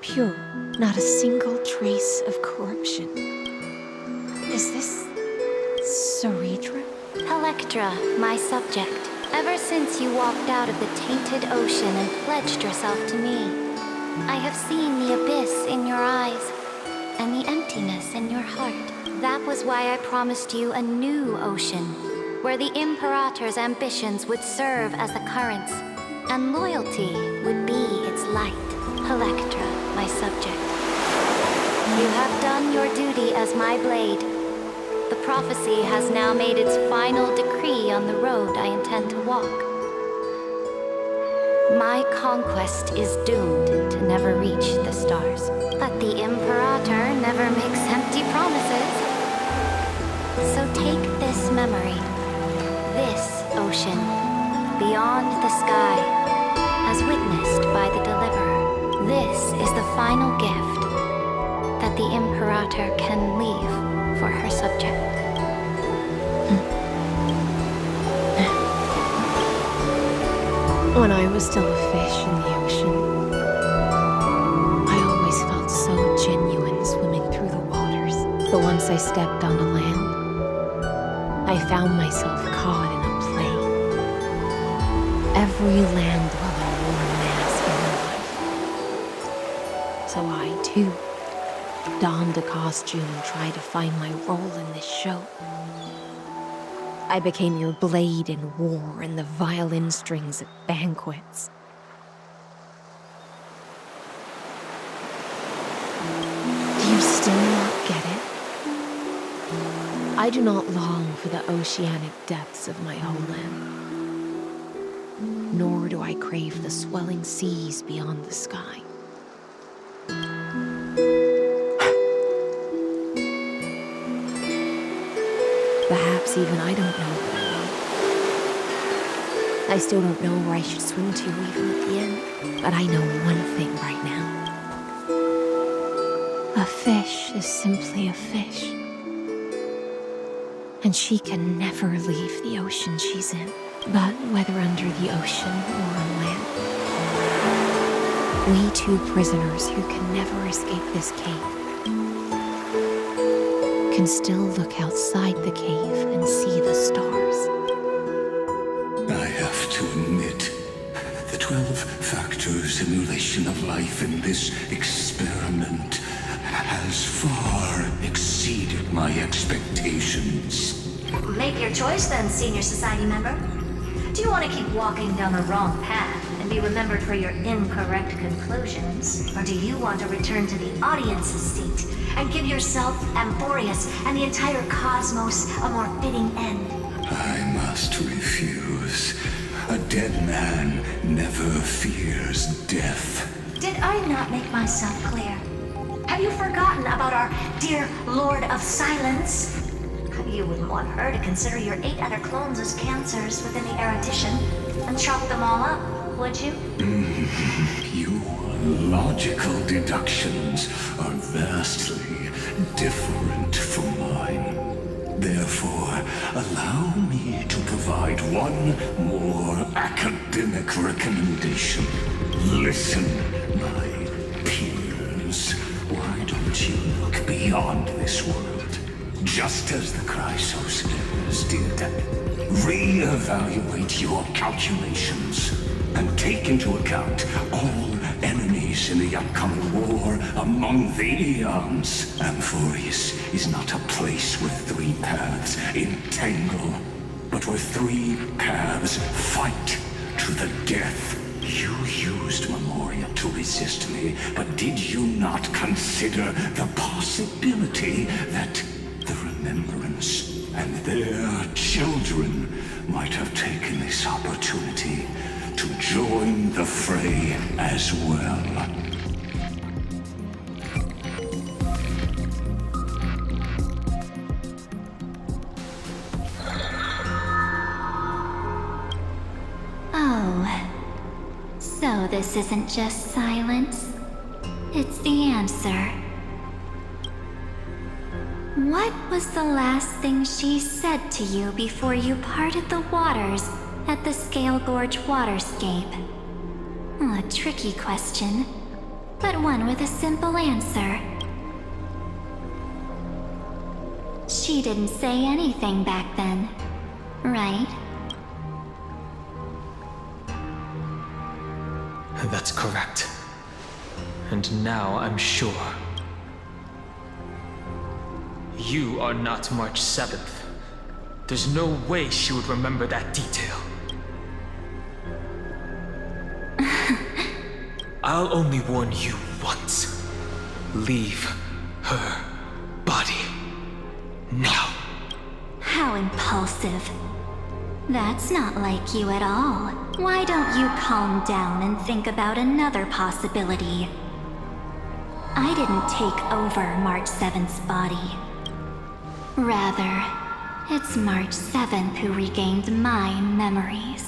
pure, not a single trace of corruption. Is this Saritra? Electra, my subject. Ever since you walked out of the tainted ocean and pledged yourself to me, I have seen the abyss in your eyes and the emptiness in your heart. That was why I promised you a new ocean, where the Imperator's ambitions would serve as the currents, and loyalty would be its light. Electra, my subject. You have done your duty as my blade. The prophecy has now made its final decree on the road I intend to walk. My conquest is doomed to never reach the stars. But the Imperator never makes empty promises. So take this memory, this ocean, beyond the sky, as witnessed by the Deliverer. This is the final gift that the Imperator can leave for her subject. When I was still a fish in the ocean, I always felt so genuine swimming through the waters. But once I stepped onto land, I found myself caught in a play. Every land dweller wore a mask in their life. So I, too, donned a costume and tried to find my role in this show. I became your blade in war and the violin strings at banquets. Do you still not get it? I do not long for the oceanic depths of my homeland, nor do I crave the swelling seas beyond the sky. Perhaps even I don't know what I want. I still don't know where I should swim to even at the end. But I know one thing right now. A fish is simply a fish. And she can never leave the ocean she's in. But whether under the ocean or on land, we two prisoners who can never escape this cave can still look outside the cave and see the stars. I have to admit, the 12-factor simulation of life in this experiment has far exceeded my expectations. Make your choice then, Senior Society member. Do you want to keep walking down the wrong path and be remembered for your incorrect conclusions? Or do you want to return to the audience's seat and give yourself, Amphorius, and the entire cosmos a more fitting end? I must refuse. A dead man never fears death. Did I not make myself clear? Have you forgotten about our dear Lord of Silence? You wouldn't want her to consider your 8 other clones as cancers within the erudition. and chop them all up, would you? Your logical deductions are vastly different from mine. Therefore, allow me to provide one more academic recommendation. Listen, my peers. Why don't you look beyond this world? Just as the Chrysos did. Re-evaluate your calculations and take into account all enemies in the upcoming war among the Eons. Amphorius is not a place where three paths entangle, but where three paths fight to the death. You used Memoria to resist me, but did you not consider the possibility that the Remembrance and their children might have taken this opportunity to join the fray as well? Oh, so this isn't just silence. It's the answer. What was the last thing she said to you before you parted the waters at the Scale Gorge waterscape? A tricky question, but one with a simple answer. She didn't say anything back then, right? That's correct. And now I'm sure. You are not March 7th. There's no way she would remember that detail. I'll only warn you once. Leave her body. Now. How impulsive. That's not like you at all. Why don't you calm down and think about another possibility? I didn't take over March 7th's body. Rather, it's March 7th who regained my memories.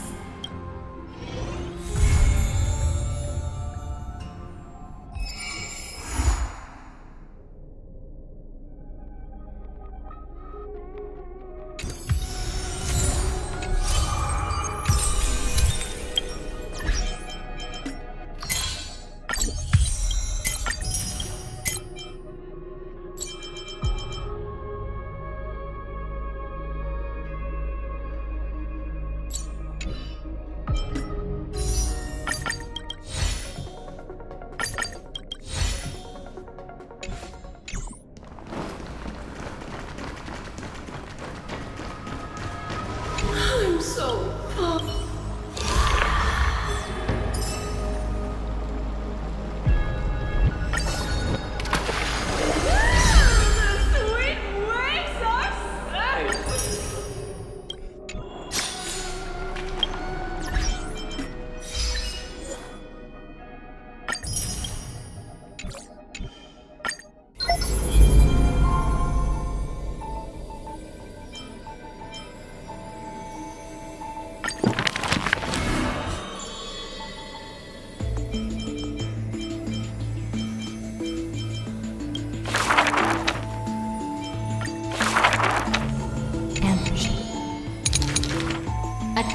I'm so pumped.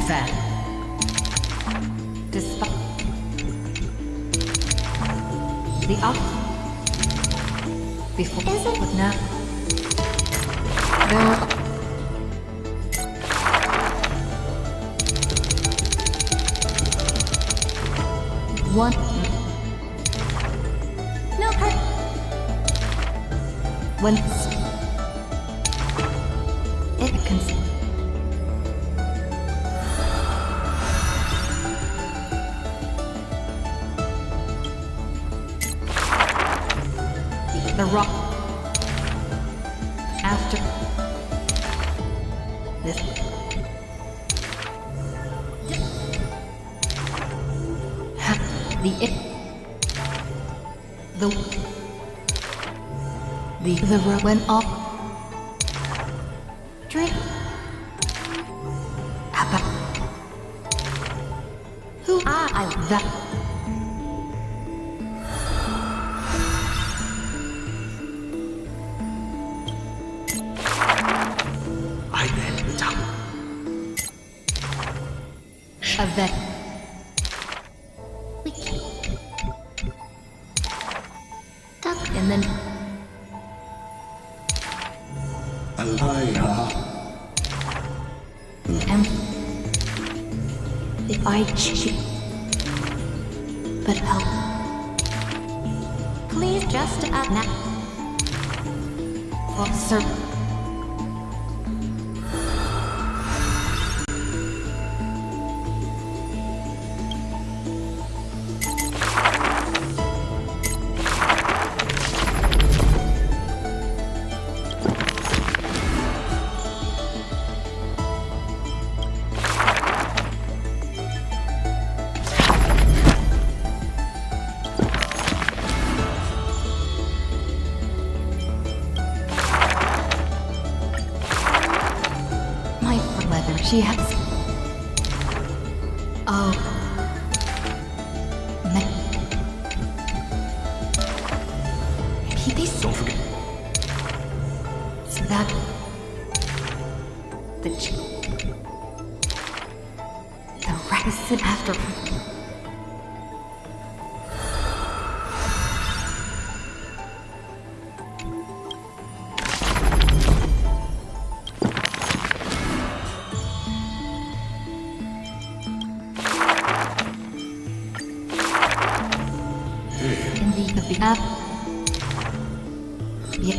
That. Despite the up before is it with now there one no part when it can the rock after this the road went off drink That. I then top. Avec. And then. Alaya. If I cheat. But help. Please just up now. Officer. She has. Oh. Don't forget. So that. The rabbit after her. The app. Yeah.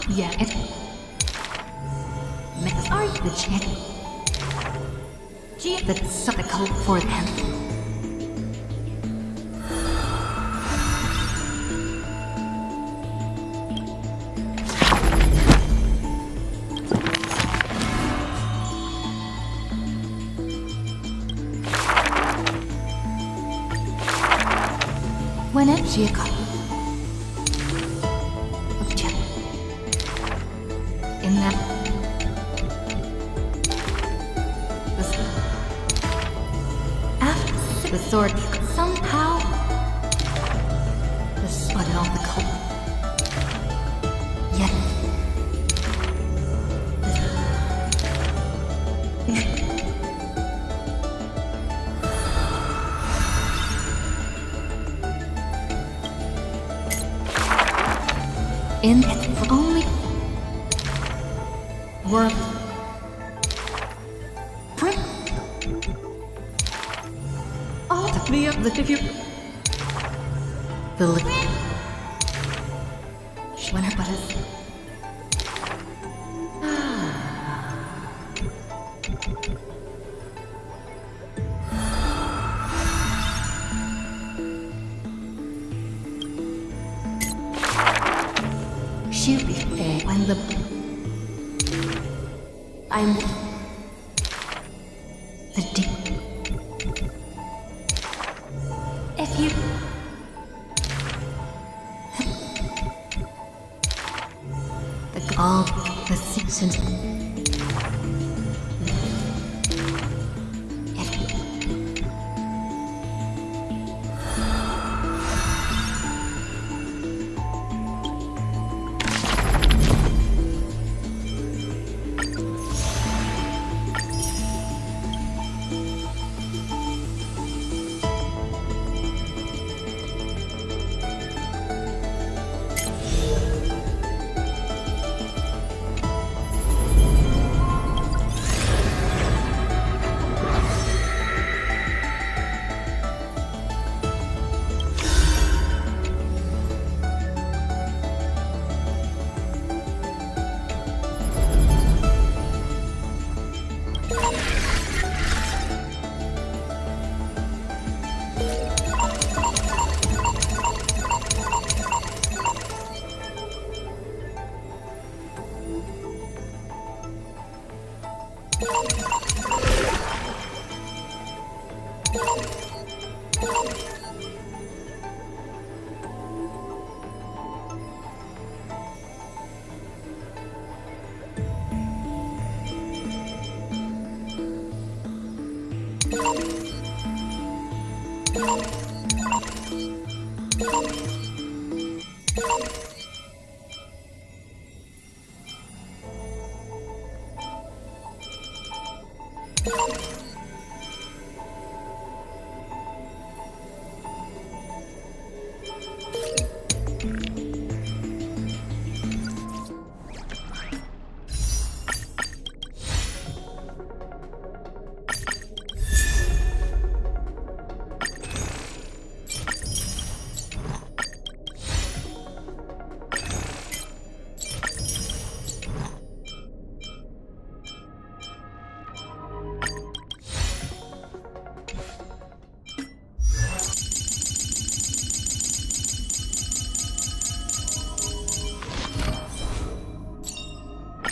Yeah, it makes art the chat. Gee, that's so the code for them. When it she got in that after the sword somehow the spot on the cold yet in it for only work print all the me of the figure the when her butt is she'll be fair when the I'm the deep. If you the all the seasons.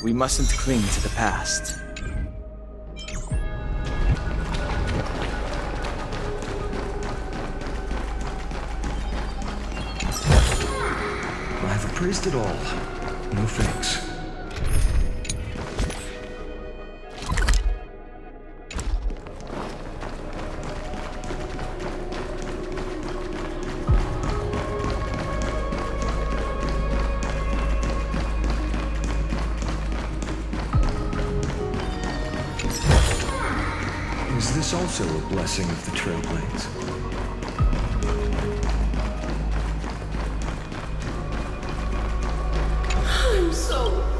We mustn't cling to the past. I've appraised it all. No thanks. Is this also a blessing of the Trailblades? I'm so